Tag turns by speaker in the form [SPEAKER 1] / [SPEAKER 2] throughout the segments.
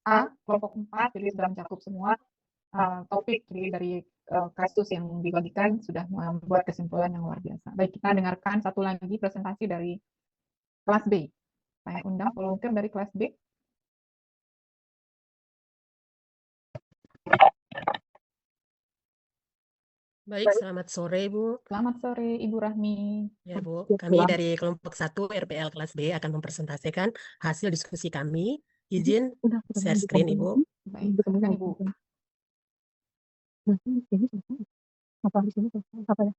[SPEAKER 1] A, kelompok 4 jadi sudah mencakup semua, topik jadi dari, kasus yang dibagikan sudah membuat kesimpulan yang luar biasa. Baik, kita dengarkan satu lagi presentasi dari kelas B. Saya undang volunteer dari kelas B.
[SPEAKER 2] Baik, selamat sore, Bu.
[SPEAKER 1] Selamat sore, Ibu Rahmi.
[SPEAKER 2] Ya, Bu. Kami dari kelompok 1 RPL kelas B akan mempresentasikan hasil diskusi kami. Izin share screen, Ibu.
[SPEAKER 1] Baik, silakan Ibu.
[SPEAKER 3] Apa di sini apa ya?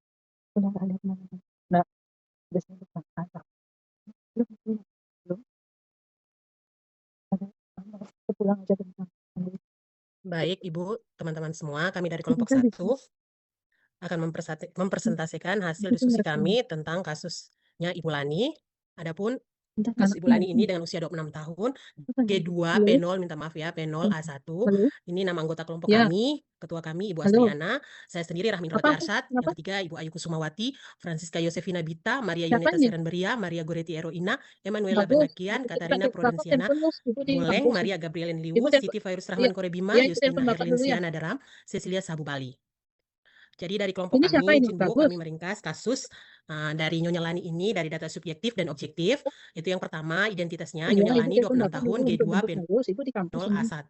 [SPEAKER 3] Udah nggak ada teman-teman. Nah, udah sini belum ada pulang aja bentar.
[SPEAKER 2] Baik, Ibu, teman-teman semua, kami dari kelompok 1 akan mempresentasikan hasil diskusi kami tentang kasusnya Ibu Lani. Adapun kasus Ibu Lani ini dengan usia 26 tahun, G2 P0, minta maaf ya, P0 A1. Ini nama anggota kelompok kami, ketua kami Ibu Asriana, saya sendiri Rahmi Nurhati Arsyad, yang ketiga Ibu Ayu Kusumawati, Francisca Yosefina Bita, Maria Yunita Serenberia, Maria Goreti Eroina, Emanuela Benakian, Katarina Prudensiana Boleng, Maria Gabrielin Liwus, Siti Fairus Rahman Korebima, Justina Erlinsiana Daram, Cecilia Sabu Bali. Jadi dari kelompok kami, izin Bu, kami meringkas kasus dari Nyonya Lani ini dari data subjektif dan objektif. Itu yang pertama, identitasnya Nyonya Lani 26 tahun, G2 P0 A1,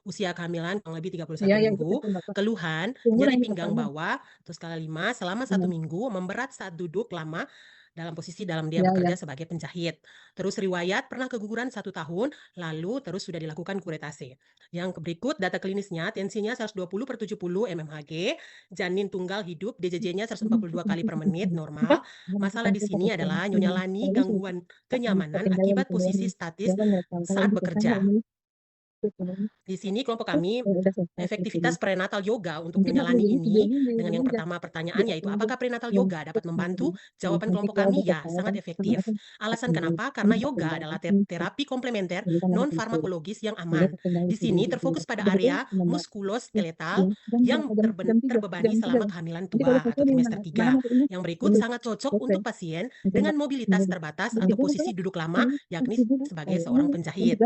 [SPEAKER 2] usia kehamilan kurang lebih 31 minggu, keluhan, nyeri pinggang bawah, terus skala 5, selama 1 minggu, memberat saat duduk lama, dalam posisi dia bekerja sebagai penjahit. Terus riwayat pernah keguguran 1 tahun, lalu terus sudah dilakukan kuretase. Yang berikut data klinisnya, tensinya 120/70 mmHg, janin tunggal hidup, DJJ-nya 142 kali per menit, normal. Masalah di sini adalah Nyonya Lani gangguan kenyamanan akibat posisi statis saat bekerja. Di sini kelompok kami efektivitas prenatal yoga untuk Nyonya Lani ini dengan yang pertama pertanyaan yaitu apakah prenatal yoga dapat membantu? Jawaban kelompok kami ya, sangat efektif. Alasan kenapa? Karena yoga adalah terapi komplementer non farmakologis yang aman. Di sini terfokus pada area muskuloskeletal yang terbebani selama kehamilan tua atau trimester 3. Yang berikut sangat cocok untuk pasien dengan mobilitas terbatas atau posisi duduk lama yakni sebagai seorang penjahit.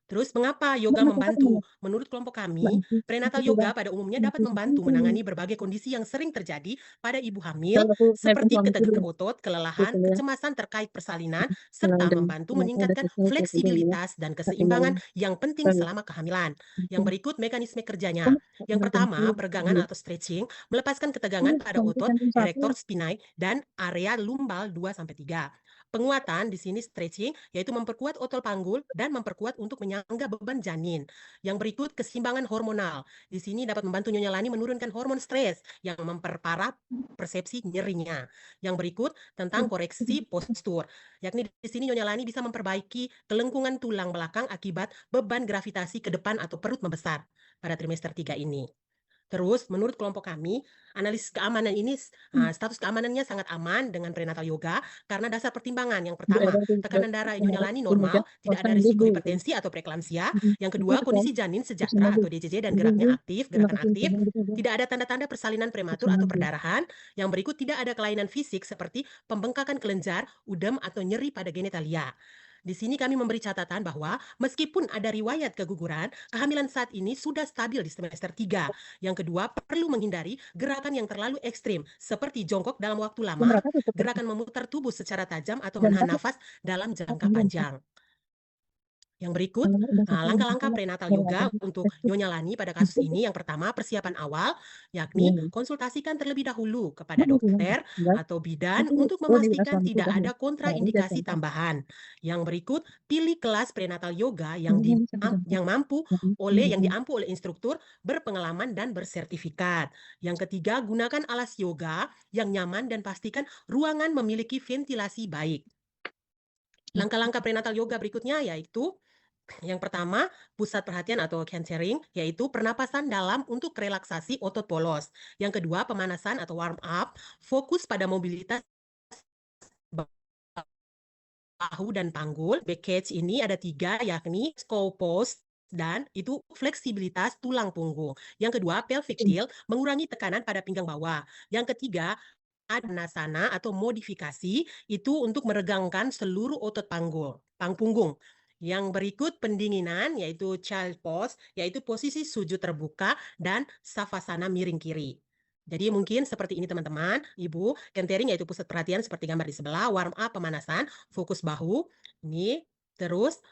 [SPEAKER 2] Terus mengapa yoga membantu? Menurut kelompok kami, prenatal yoga pada umumnya dapat membantu menangani berbagai kondisi yang sering terjadi pada ibu hamil seperti ketegangan otot, kelelahan, kecemasan terkait persalinan, serta membantu meningkatkan fleksibilitas dan keseimbangan yang penting selama kehamilan. Yang berikut mekanisme kerjanya. Yang pertama, peregangan atau stretching, melepaskan ketegangan pada otot erector spinae dan area lumbal 2-3. Penguatan di sini stretching, yaitu memperkuat otot panggul dan memperkuat untuk menyangga beban janin. Yang berikut keseimbangan hormonal. Di sini dapat membantu Nyonya Lani menurunkan hormon stres yang memperparah persepsi nyerinya. Yang berikut tentang koreksi postur, yakni di sini Nyonya Lani bisa memperbaiki kelengkungan tulang belakang akibat beban gravitasi ke depan atau perut membesar pada trimester 3 ini. Terus, menurut kelompok kami, analisis keamanan ini, status keamanannya sangat aman dengan prenatal yoga karena dasar pertimbangan. Yang pertama, tekanan darah Nyonya Lani normal, tidak ada risiko hipertensi atau preeklamsia. Yang kedua, kondisi janin sejahtera atau DJJ dan gerakan aktif, tidak ada tanda-tanda persalinan prematur atau perdarahan. Yang berikut tidak ada kelainan fisik seperti pembengkakan kelenjar, udem, atau nyeri pada genitalia. Di sini kami memberi catatan bahwa meskipun ada riwayat keguguran, kehamilan saat ini sudah stabil di semester 3. Yang kedua, perlu menghindari gerakan yang terlalu ekstrim, seperti jongkok dalam waktu lama, gerakan memutar tubuh secara tajam atau menahan nafas dalam jangka panjang. Yang berikut, langkah-langkah prenatal yoga untuk Nyonya Lani pada kasus ini. Yang pertama, persiapan awal, yakni konsultasikan terlebih dahulu kepada dokter atau bidan untuk memastikan tidak ada kontraindikasi tambahan. Yang berikut, pilih kelas prenatal yoga yang diampu oleh instruktur berpengalaman dan bersertifikat. Yang ketiga, gunakan alas yoga yang nyaman dan pastikan ruangan memiliki ventilasi baik. Langkah-langkah prenatal yoga berikutnya yaitu yang pertama, pusat perhatian atau centering, yaitu pernapasan dalam untuk relaksasi otot polos. Yang kedua, pemanasan atau warm up, fokus pada mobilitas bahu dan panggul. Back cage ini ada 3, yakni skull pose, dan itu fleksibilitas tulang punggung. Yang kedua, pelvic tilt, mengurangi tekanan pada pinggang bawah. Yang ketiga, Adnasana atau modifikasi, itu untuk meregangkan seluruh otot punggung. Yang berikut pendinginan yaitu child pose, yaitu posisi sujud terbuka dan savasana miring kiri. Jadi mungkin seperti ini teman-teman, Ibu, centering yaitu pusat perhatian seperti gambar di sebelah, warm up pemanasan, fokus bahu, ini terus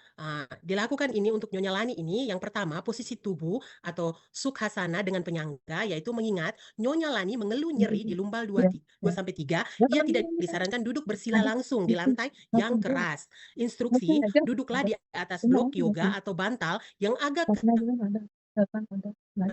[SPEAKER 2] dilakukan ini untuk Nyonya Lani ini. Yang pertama posisi tubuh atau sukhasana dengan penyangga, yaitu mengingat Nyonya Lani mengeluh nyeri di lumbal 2-3, ia tidak disarankan duduk bersila langsung di lantai yang keras. Instruksi, duduklah di atas blok yoga atau bantal yang agak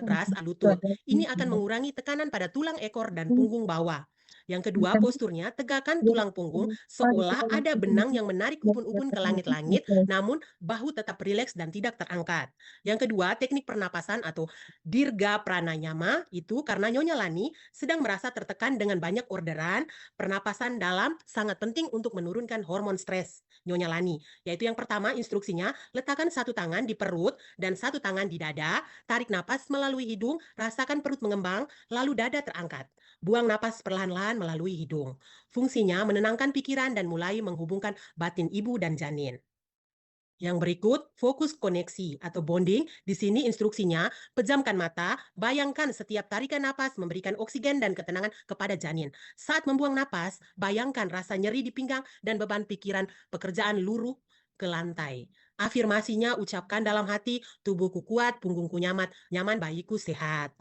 [SPEAKER 2] keras lutut. Ini akan mengurangi tekanan pada tulang ekor dan punggung bawah. Yang kedua, posturnya tegakkan tulang punggung seolah ada benang yang menarik ubun-ubun ke langit-langit, namun bahu tetap rileks dan tidak terangkat. Yang kedua, teknik pernapasan atau dirga pranayama itu karena Nyonya Lani sedang merasa tertekan dengan banyak orderan, pernapasan dalam sangat penting untuk menurunkan hormon stres Nyonya Lani. Yaitu yang pertama, instruksinya letakkan satu tangan di perut dan satu tangan di dada, tarik napas melalui hidung, rasakan perut mengembang, lalu dada terangkat. Buang napas perlahan-lahan melalui hidung. Fungsinya menenangkan pikiran dan mulai menghubungkan batin ibu dan janin. Yang berikut, fokus koneksi atau bonding. Di sini instruksinya, pejamkan mata, bayangkan setiap tarikan napas memberikan oksigen dan ketenangan kepada janin. Saat membuang napas, bayangkan rasa nyeri di pinggang dan beban pikiran pekerjaan luruh ke lantai. Afirmasinya ucapkan dalam hati, tubuhku kuat, punggungku nyaman, bayiku sehat.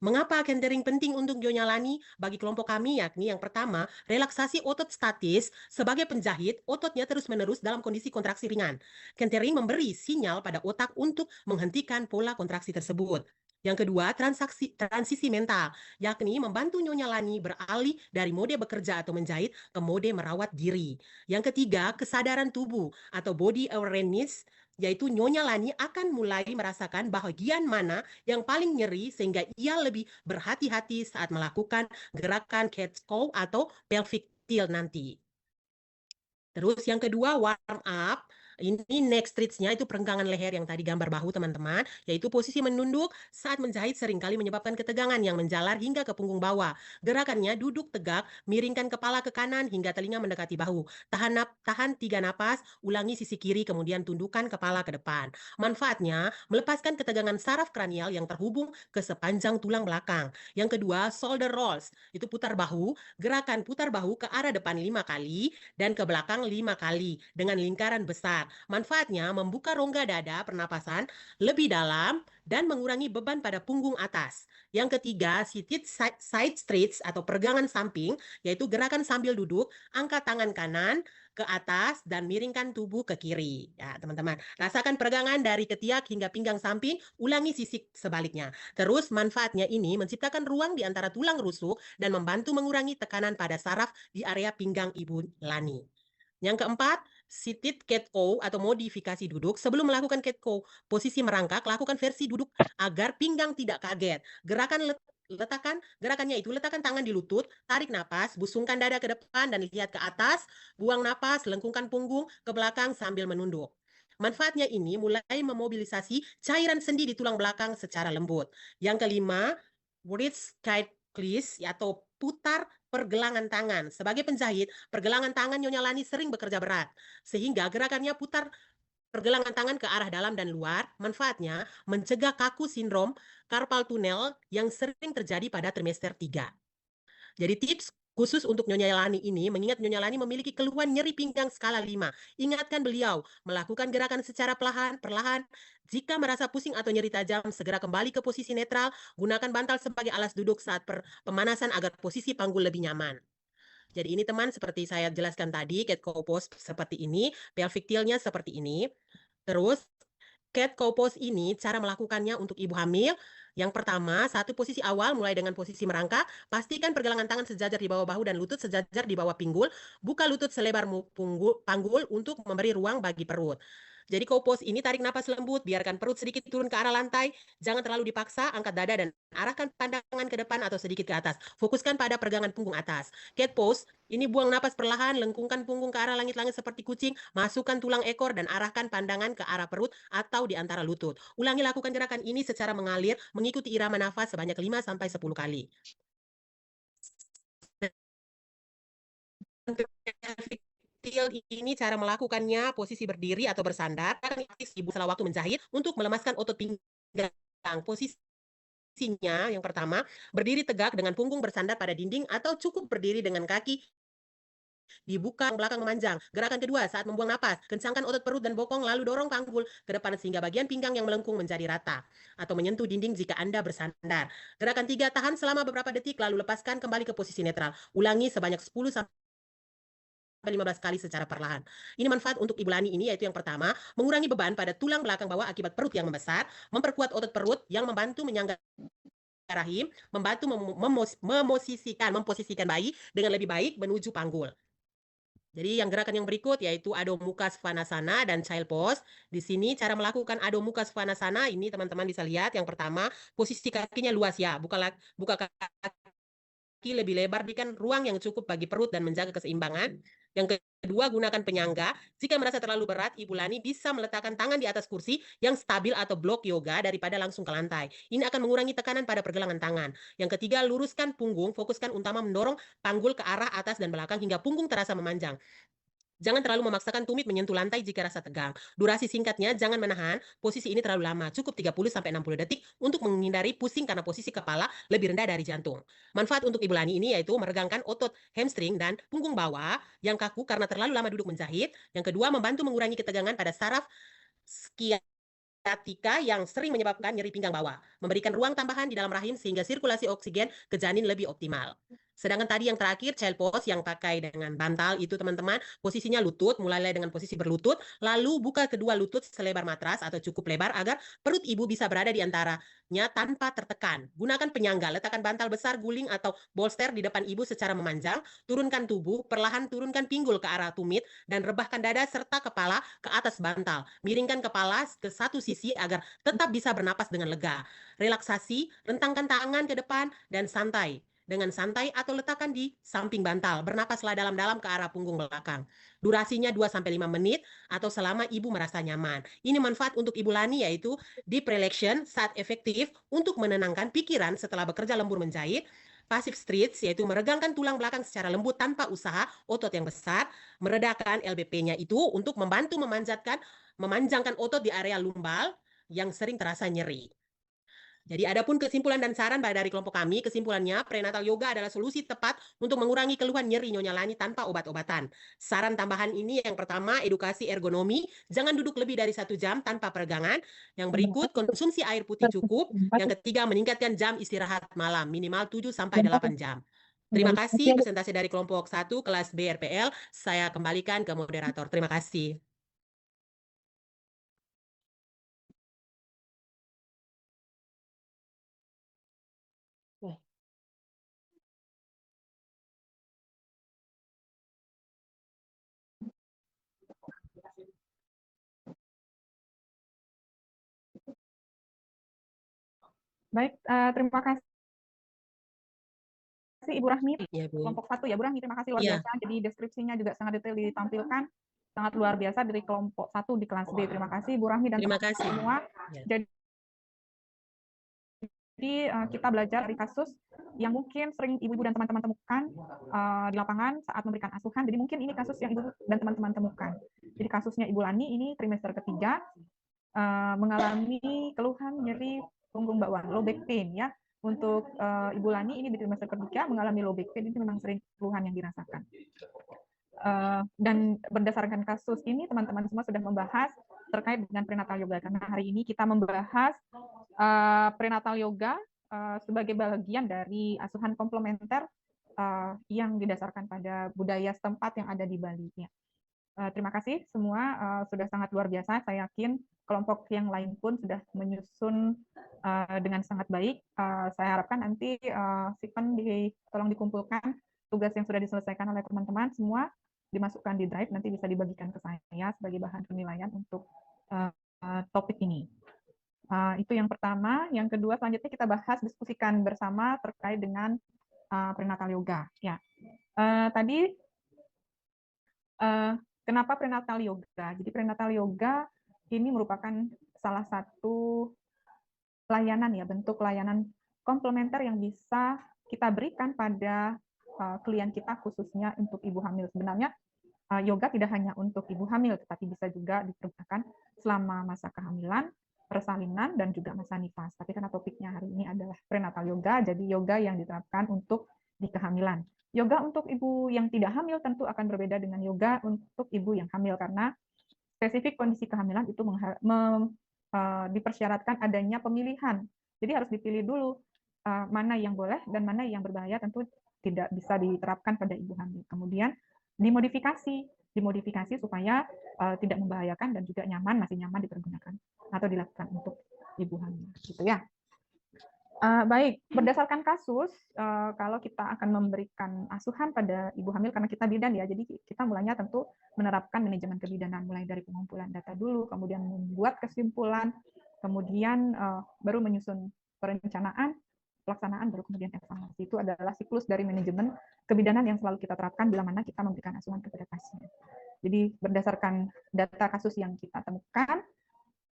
[SPEAKER 2] Mengapa centering penting untuk Nyonya Lani? Bagi kelompok kami yakni yang pertama, relaksasi otot statis. Sebagai penjahit, ototnya terus-menerus dalam kondisi kontraksi ringan. Centering memberi sinyal pada otak untuk menghentikan pola kontraksi tersebut. Yang kedua, transisi mental, yakni membantu Nyonya Lani beralih dari mode bekerja atau menjahit ke mode merawat diri. Yang ketiga, kesadaran tubuh atau body awareness, yaitu Nyonya Lani akan mulai merasakan bagian mana yang paling nyeri sehingga ia lebih berhati-hati saat melakukan gerakan cat cow atau pelvic tilt nanti. Terus yang kedua, warm up. Ini neck stretch-nya itu perenggangan leher yang tadi gambar bahu teman-teman, yaitu posisi menunduk saat menjahit seringkali menyebabkan ketegangan yang menjalar hingga ke punggung bawah. Gerakannya duduk tegak, miringkan kepala ke kanan hingga telinga mendekati bahu. Tahan 3 napas, ulangi sisi kiri kemudian tundukkan kepala ke depan. Manfaatnya melepaskan ketegangan saraf kranial yang terhubung ke sepanjang tulang belakang. Yang kedua, shoulder rolls. Itu putar bahu, gerakan putar bahu ke arah depan 5 kali dan ke belakang 5 kali dengan lingkaran besar. Manfaatnya membuka rongga dada pernapasan lebih dalam dan mengurangi beban pada punggung atas. Yang ketiga, seated side stretch atau peregangan samping, yaitu gerakan sambil duduk, angkat tangan kanan ke atas dan miringkan tubuh ke kiri. Ya, teman-teman, rasakan peregangan dari ketiak hingga pinggang samping, ulangi sisi sebaliknya. Terus manfaatnya ini menciptakan ruang di antara tulang rusuk dan membantu mengurangi tekanan pada saraf di area pinggang Ibu Lani. Yang keempat, seated cat cow atau modifikasi duduk. Sebelum melakukan cat cow, posisi merangkak, lakukan versi duduk agar pinggang tidak kaget. Gerakannya itu letakkan tangan di lutut, tarik napas, busungkan dada ke depan dan lihat ke atas, buang napas, lengkungkan punggung ke belakang sambil menunduk. Manfaatnya ini mulai memobilisasi cairan sendi di tulang belakang secara lembut. Yang kelima, wrist kite twist atau putar pergelangan tangan. Sebagai penjahit, pergelangan tangan Nyonya Lani sering bekerja berat, sehingga gerakannya putar pergelangan tangan ke arah dalam dan luar. Manfaatnya mencegah kaku sindrom carpal tunnel yang sering terjadi pada trimester 3. Jadi tips khusus untuk Nyonya Lani ini, mengingat Nyonya Lani memiliki keluhan nyeri pinggang skala 5. Ingatkan beliau, melakukan gerakan secara perlahan. Jika merasa pusing atau nyeri tajam, segera kembali ke posisi netral. Gunakan bantal sebagai alas duduk saat pemanasan agar posisi panggul lebih nyaman. Jadi ini teman, seperti saya jelaskan tadi, cat cow pose seperti ini, pelvic tilt-nya seperti ini. Terus cat cow pose ini cara melakukannya untuk ibu hamil. Yang pertama, satu posisi awal mulai dengan posisi merangkak. Pastikan pergelangan tangan sejajar di bawah bahu dan lutut sejajar di bawah pinggul. Buka lutut selebar panggul untuk memberi ruang bagi perut. Jadi cow pose ini tarik napas lembut, biarkan perut sedikit turun ke arah lantai. Jangan terlalu dipaksa, angkat dada dan arahkan pandangan ke depan atau sedikit ke atas. Fokuskan pada peregangan punggung atas. Cat pose, ini buang napas perlahan, lengkungkan punggung ke arah langit-langit seperti kucing, masukkan tulang ekor dan arahkan pandangan ke arah perut atau di antara lutut. Ulangi lakukan gerakan ini secara mengalir, mengikuti irama nafas sebanyak 5-10 kali. tilt ini cara melakukannya posisi berdiri atau bersandar. Akan ibu setelah waktu menjahit untuk melemaskan otot pinggang. Posisinya yang pertama, berdiri tegak dengan punggung bersandar pada dinding atau cukup berdiri dengan kaki dibuka belakang memanjang. Gerakan kedua, saat membuang napas, kencangkan otot perut dan bokong lalu dorong panggul ke depan sehingga bagian pinggang yang melengkung menjadi rata atau menyentuh dinding jika Anda bersandar. Gerakan tiga, tahan selama beberapa detik lalu lepaskan kembali ke posisi netral. Ulangi sebanyak 10 sampai 15 kali secara perlahan. Ini manfaat untuk Ibu Lani ini yaitu yang pertama, mengurangi beban pada tulang belakang bawah akibat perut yang membesar, memperkuat otot perut yang membantu menyangga rahim, membantu memposisikan bayi dengan lebih baik menuju panggul. Jadi yang gerakan yang berikut yaitu Adho Mukha Svanasana dan Child Pose. Di sini cara melakukan Adho Mukha Svanasana ini teman-teman bisa lihat. Yang pertama, posisi kakinya luas ya, buka kaki lebih lebar, berikan ruang yang cukup bagi perut dan menjaga keseimbangan. Yang kedua, gunakan penyangga. Jika merasa terlalu berat, Ibu Lani bisa meletakkan tangan di atas kursi yang stabil atau blok yoga daripada langsung ke lantai. Ini akan mengurangi tekanan pada pergelangan tangan. Yang ketiga, luruskan punggung, fokuskan utama mendorong panggul ke arah atas dan belakang hingga punggung terasa memanjang. Jangan terlalu memaksakan tumit menyentuh lantai jika rasa tegang. Durasi singkatnya, jangan menahan. Posisi ini terlalu lama, cukup 30-60 detik untuk menghindari pusing karena posisi kepala lebih rendah dari jantung. Manfaat untuk Ibu Lani ini yaitu meregangkan otot hamstring dan punggung bawah yang kaku karena terlalu lama duduk menjahit. Yang kedua, membantu mengurangi ketegangan pada saraf sciatica yang sering menyebabkan nyeri pinggang bawah, memberikan ruang tambahan di dalam rahim sehingga sirkulasi oksigen ke janin lebih optimal. Sedangkan tadi yang terakhir, child pose yang pakai dengan bantal itu teman-teman, posisinya lutut, mulailah dengan posisi berlutut, lalu buka kedua lutut selebar matras atau cukup lebar agar perut ibu bisa berada di antaranya tanpa tertekan. Gunakan penyangga, letakkan bantal besar, guling atau bolster di depan ibu secara memanjang, turunkan tubuh, perlahan turunkan pinggul ke arah tumit, dan rebahkan dada serta kepala ke atas bantal. Miringkan kepala ke satu sisi agar tetap bisa bernapas dengan lega. Relaksasi, rentangkan tangan ke depan dan santai. Dengan santai atau letakkan di samping bantal. Bernapaslah dalam-dalam ke arah punggung belakang. Durasinya 2-5 menit atau selama ibu merasa nyaman. Ini manfaat untuk Ibu Lani yaitu deep relaxation saat efektif untuk menenangkan pikiran setelah bekerja lembur menjahit. Passive stretch yaitu meregangkan tulang belakang secara lembut tanpa usaha otot yang besar. Meredakan LBP-nya itu untuk membantu memanjangkan otot di area lumbal yang sering terasa nyeri. Jadi adapun kesimpulan dan saran dari kelompok kami, kesimpulannya prenatal yoga adalah solusi tepat untuk mengurangi keluhan nyeri Nyonya Lani tanpa obat-obatan. Saran tambahan ini yang pertama, edukasi ergonomi, jangan duduk lebih dari 1 jam tanpa peregangan. Yang berikut, konsumsi air putih cukup. Yang ketiga, meningkatkan jam istirahat malam, minimal 7-8 jam. Terima kasih presentasi dari kelompok 1 kelas BRPL. Saya kembalikan ke moderator. Terima kasih.
[SPEAKER 1] Baik, terima kasih Ibu Rahmi,
[SPEAKER 2] Ya, Bu.
[SPEAKER 1] kelompok 1 ya Bu Rahmi, terima kasih luar
[SPEAKER 2] Iya.
[SPEAKER 1] biasa. Jadi deskripsinya juga sangat detail ditampilkan, sangat luar biasa dari kelompok 1 di kelas B. Terima kasih Bu Rahmi dan
[SPEAKER 2] Terima
[SPEAKER 1] teman-teman
[SPEAKER 2] kasih.
[SPEAKER 1] semua.
[SPEAKER 2] Ya.
[SPEAKER 1] Jadi kita belajar dari kasus yang mungkin sering ibu-ibu dan teman-teman temukan di lapangan saat memberikan asuhan. Jadi mungkin ini kasus yang ibu dan teman-teman temukan. Jadi kasusnya Ibu Lani ini trimester ketiga mengalami keluhan nyeri punggung bawah, low back pain ya. Untuk Ibu Lani ini di trimester ketiga mengalami low back pain, itu memang sering keluhan yang dirasakan. Dan berdasarkan kasus ini teman-teman semua sudah membahas terkait dengan prenatal yoga, karena hari ini kita membahas prenatal yoga sebagai bagian dari asuhan komplementer yang didasarkan pada budaya setempat yang ada di Bali. Ya. Terima kasih semua, sudah sangat luar biasa. Saya yakin kelompok yang lain pun sudah menyusun dengan sangat baik. Saya harapkan nanti Stephen tolong dikumpulkan tugas yang sudah diselesaikan oleh teman-teman semua, dimasukkan di drive, nanti bisa dibagikan ke saya sebagai bahan penilaian untuk topik ini. Itu yang pertama. Yang kedua, selanjutnya kita bahas, diskusikan bersama terkait dengan prenatal yoga. Ya, tadi kenapa prenatal yoga? Jadi prenatal yoga ini merupakan salah satu layanan ya, bentuk layanan komplementer yang bisa kita berikan pada klien kita khususnya untuk ibu hamil. Sebenarnya yoga tidak hanya untuk ibu hamil, tetapi bisa juga dipergunakan selama masa kehamilan, persalinan, dan juga masa nifas. Tapi karena topiknya hari ini adalah prenatal yoga, jadi yoga yang diterapkan untuk di kehamilan. Yoga untuk ibu yang tidak hamil tentu akan berbeda dengan yoga untuk ibu yang hamil, karena spesifik kondisi kehamilan itu dipersyaratkan adanya pemilihan. Jadi harus dipilih dulu mana yang boleh dan mana yang berbahaya, tentu tidak bisa diterapkan pada ibu hamil. Kemudian dimodifikasi supaya tidak membahayakan dan juga masih nyaman dipergunakan atau dilakukan untuk ibu hamil, gitu ya. Baik, berdasarkan kasus, kalau kita akan memberikan asuhan pada ibu hamil, karena kita bidan ya, jadi kita mulanya tentu menerapkan manajemen kebidanan, mulai dari pengumpulan data dulu, kemudian membuat kesimpulan, kemudian baru menyusun perencanaan, pelaksanaan, baru kemudian evaluasi. Itu adalah siklus dari manajemen kebidanan yang selalu kita terapkan bila mana kita memberikan asuhan kepada pasien. Jadi berdasarkan data kasus yang kita temukan,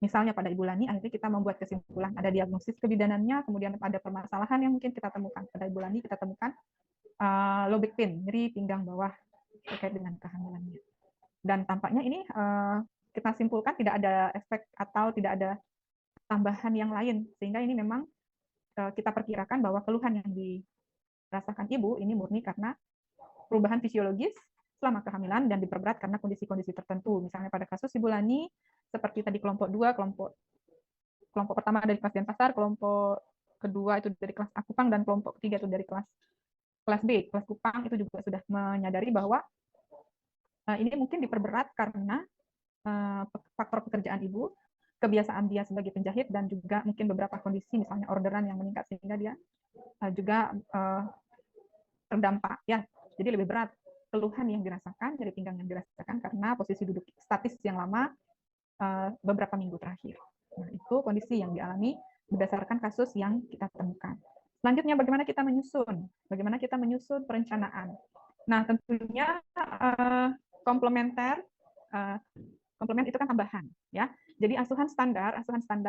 [SPEAKER 1] misalnya pada Ibu Lani, akhirnya kita membuat kesimpulan, ada diagnosis kebidanannya, kemudian ada permasalahan yang mungkin kita temukan. Pada Ibu Lani kita temukan low back pain, nyeri pinggang bawah terkait dengan kehamilannya. Dan tampaknya ini kita simpulkan tidak ada efek atau tidak ada tambahan yang lain, sehingga ini memang kita perkirakan bahwa keluhan yang dirasakan ibu ini murni karena perubahan fisiologis selama kehamilan dan diperberat karena kondisi-kondisi tertentu. Misalnya pada kasus Ibu Lani, seperti tadi kelompok 2, kelompok pertama dari kelas Denpasar, kelompok kedua itu dari kelas Akupang, dan kelompok ketiga itu dari kelas B, kelas Kupang, itu juga sudah menyadari bahwa ini mungkin diperberat karena faktor pekerjaan ibu, kebiasaan dia sebagai penjahit, dan juga mungkin beberapa kondisi, misalnya orderan yang meningkat, sehingga dia juga terdampak ya. Jadi lebih berat keluhan yang dirasakan, nyeri pinggang yang dirasakan karena posisi duduk statis yang lama beberapa minggu terakhir. Nah, itu kondisi yang dialami berdasarkan kasus yang kita temukan. Selanjutnya, bagaimana kita menyusun? Bagaimana kita menyusun perencanaan? Nah, tentunya komplement itu kan tambahan, ya. Jadi asuhan standar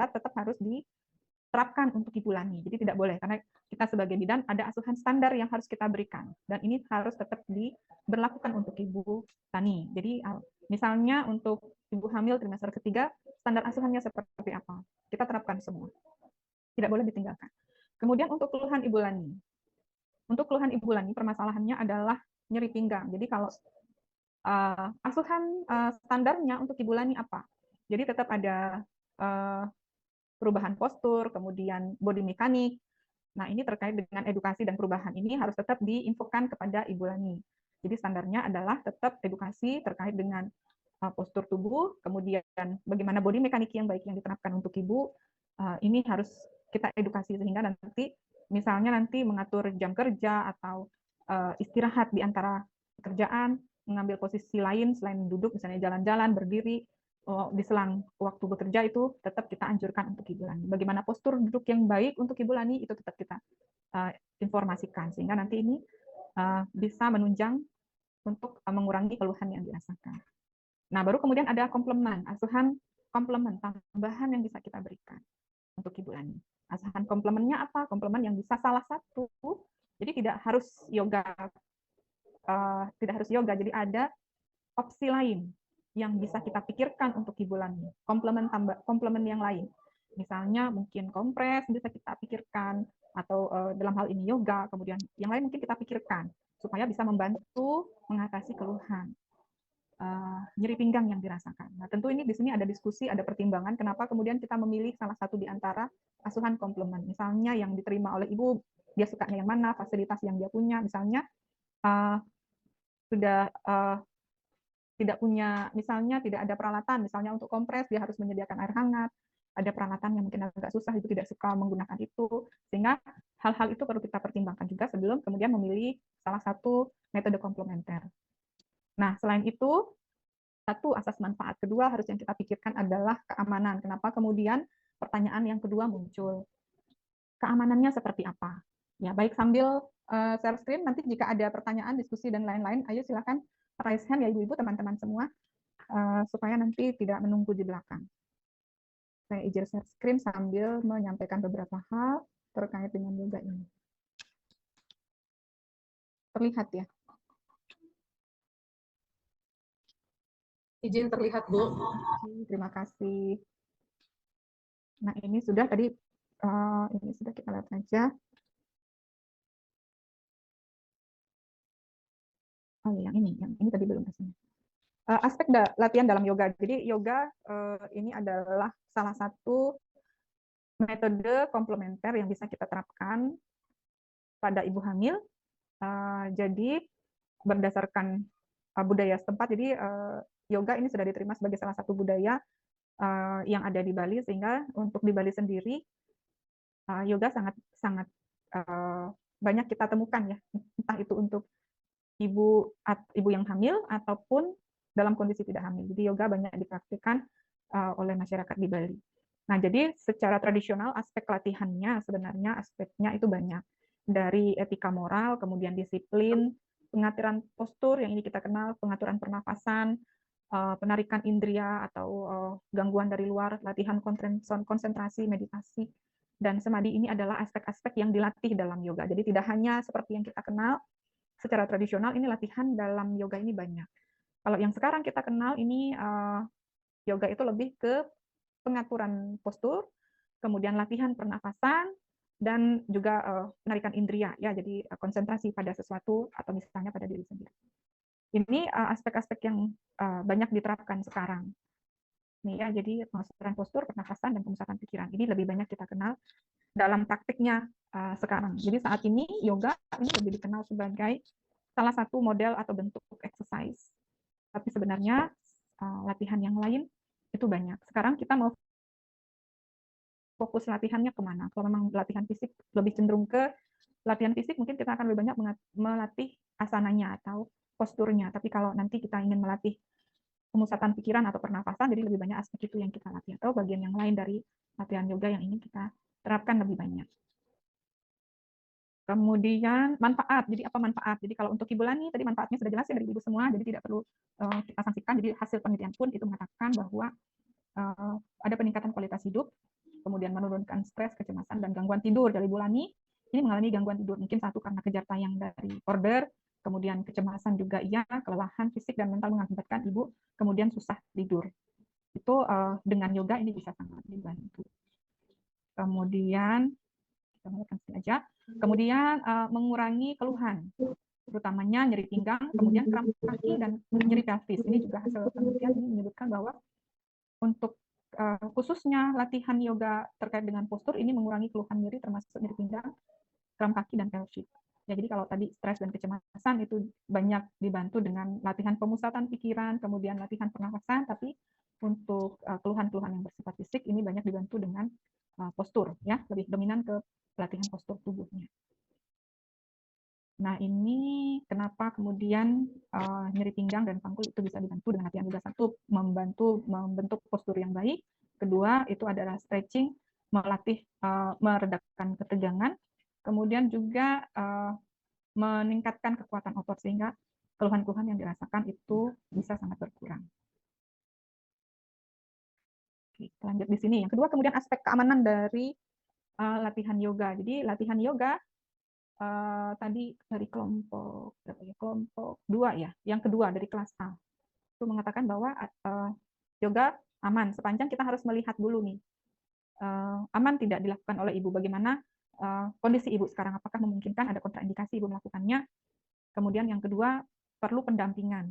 [SPEAKER 1] tetap harus diterapkan untuk Ibu Lani. Jadi tidak boleh, karena kita sebagai bidan ada asuhan standar yang harus kita berikan, dan ini harus tetap diberlakukan untuk Ibu Lani. Jadi misalnya untuk ibu hamil trimester ketiga, standar asuhannya seperti apa? Kita terapkan semua. Tidak boleh ditinggalkan. Kemudian untuk keluhan Ibu Lani. Untuk keluhan Ibu Lani, permasalahannya adalah nyeri pinggang. Jadi kalau asuhan standarnya untuk Ibu Lani apa? Jadi tetap ada perubahan postur, kemudian body mekanik. Nah, ini terkait dengan edukasi dan perubahan ini harus tetap diinfokan kepada Ibu Lani. Jadi standarnya adalah tetap edukasi terkait dengan postur tubuh, kemudian bagaimana body mekanik yang baik yang diterapkan untuk ibu, ini harus kita edukasi sehingga nanti misalnya mengatur jam kerja atau istirahat di antara pekerjaan, mengambil posisi lain selain duduk, misalnya jalan-jalan, berdiri di selang waktu bekerja, itu tetap kita anjurkan untuk Ibu Lani. Bagaimana postur duduk yang baik untuk Ibu Lani itu tetap kita informasikan sehingga nanti ini bisa menunjang untuk mengurangi keluhan yang dirasakan. Nah, baru kemudian ada komplement, asuhan komplement tambahan yang bisa kita berikan untuk Ibu Lani. Asuhan komplementnya apa? Komplement yang bisa salah satu, jadi tidak harus yoga, jadi ada opsi lain yang bisa kita pikirkan untuk Ibu Lani. Komplement yang lain, misalnya mungkin kompres bisa kita pikirkan, atau dalam hal ini yoga, kemudian yang lain mungkin kita pikirkan supaya bisa membantu mengatasi keluhan nyeri pinggang yang dirasakan. Nah, tentu ini di sini ada diskusi, ada pertimbangan kenapa kemudian kita memilih salah satu di antara asuhan komplement. Misalnya yang diterima oleh ibu, dia sukanya yang mana, fasilitas yang dia punya, misalnya sudah tidak punya, misalnya tidak ada peralatan, misalnya untuk kompres dia harus menyediakan air hangat, ada peralatan yang mungkin agak susah, ibu tidak suka menggunakan itu, sehingga hal-hal itu perlu kita pertimbangkan juga sebelum kemudian memilih salah satu metode komplementer. Nah, selain itu, satu asas manfaat. Kedua, harus yang kita pikirkan adalah keamanan. Kenapa kemudian pertanyaan yang kedua muncul? Keamanannya seperti apa? Ya, baik sambil share screen, nanti jika ada pertanyaan, diskusi, dan lain-lain, ayo silakan raise hand ya ibu-ibu, teman-teman semua, supaya nanti tidak menunggu di belakang. Saya izin share screen sambil menyampaikan beberapa hal terkait dengan yoga ini. Terlihat ya?
[SPEAKER 2] Izin terlihat, Bu.
[SPEAKER 1] Terima kasih. Nah, ini sudah tadi, ini sudah kita lihat saja. Oh, yang ini tadi belum kesini. Aspek latihan dalam yoga. Jadi yoga ini adalah salah satu metode komplementer yang bisa kita terapkan pada ibu hamil. Jadi berdasarkan budaya setempat, jadi yoga ini sudah diterima sebagai salah satu budaya yang ada di Bali, sehingga untuk di Bali sendiri yoga sangat sangat banyak kita temukan ya, entah itu untuk ibu yang hamil ataupun dalam kondisi tidak hamil. Jadi yoga banyak dipraktikkan oleh masyarakat di Bali. Nah, jadi secara tradisional aspek latihannya sebenarnya aspeknya itu banyak. Dari etika moral, kemudian disiplin, pengaturan postur yang ini kita kenal, pengaturan pernafasan, penarikan indera atau gangguan dari luar, latihan konsentrasi, meditasi, dan samadhi. Ini adalah aspek-aspek yang dilatih dalam yoga. Jadi tidak hanya seperti yang kita kenal secara tradisional, ini latihan dalam yoga ini banyak. Kalau yang sekarang kita kenal ini yoga itu lebih ke pengaturan postur, kemudian latihan pernafasan, dan juga penarikan indera, ya, jadi konsentrasi pada sesuatu atau misalnya pada diri sendiri. Ini aspek-aspek yang banyak diterapkan sekarang. Nih ya, jadi pengaturan postur, pernafasan, dan pemusatan pikiran. Ini lebih banyak kita kenal dalam praktiknya sekarang. Jadi saat ini yoga ini lebih dikenal sebagai salah satu model atau bentuk exercise. Tapi sebenarnya latihan yang lain itu banyak. Sekarang kita mau fokus latihannya kemana? Kalau memang latihan fisik lebih cenderung ke latihan fisik, mungkin kita akan lebih banyak melatih asananya atau posturnya. Tapi kalau nanti kita ingin melatih pemusatan pikiran atau pernafasan, jadi lebih banyak aspek itu yang kita latih, atau bagian yang lain dari latihan yoga yang ingin kita terapkan lebih banyak. Kemudian manfaat. Jadi apa manfaat? Jadi kalau untuk Ibu Lani tadi manfaatnya sudah jelas ya dari Ibu semua, jadi tidak perlu kita saksikan. Jadi hasil penelitian pun itu mengatakan bahwa ada peningkatan kualitas hidup, kemudian menurunkan stres, kecemasan, dan gangguan tidur. Dari Ibu Lani ini mengalami gangguan tidur, mungkin satu karena kejar tayang dari order, kemudian kecemasan juga iya, kelelahan fisik dan mental mengakibatkan Ibu kemudian susah tidur. Itu dengan yoga ini bisa sangat dibantu. Kemudian kita melakukan aja. Kemudian mengurangi keluhan, terutamanya nyeri pinggang, kemudian kram kaki dan nyeri pelvis. Ini juga hasil penelitian ini menyebutkan bahwa untuk khususnya latihan yoga terkait dengan postur ini mengurangi keluhan nyeri termasuk nyeri pinggang, kram kaki dan pelvis. Ya, jadi kalau tadi stres dan kecemasan itu banyak dibantu dengan latihan pemusatan pikiran, kemudian latihan pernafasan, tapi untuk keluhan-keluhan yang bersifat fisik ini banyak dibantu dengan postur, ya, lebih dominan ke latihan postur tubuhnya. Nah, ini kenapa kemudian nyeri pinggang dan panggul itu bisa dibantu dengan latihan yoga. Satu, membentuk postur yang baik. Kedua, itu adalah stretching, melatih meredakan ketegangan. Kemudian juga meningkatkan kekuatan otot sehingga keluhan-keluhan yang dirasakan itu bisa sangat berkurang. Oke, lanjut di sini. Yang kedua, kemudian aspek keamanan dari latihan yoga. Jadi latihan yoga tadi dari kelompok 2 ya, yang kedua dari kelas A itu mengatakan bahwa yoga aman sepanjang kita harus melihat dulu nih aman tidak dilakukan oleh ibu, bagaimana kondisi ibu sekarang, apakah memungkinkan ada kontraindikasi ibu melakukannya. Kemudian yang kedua perlu pendampingan.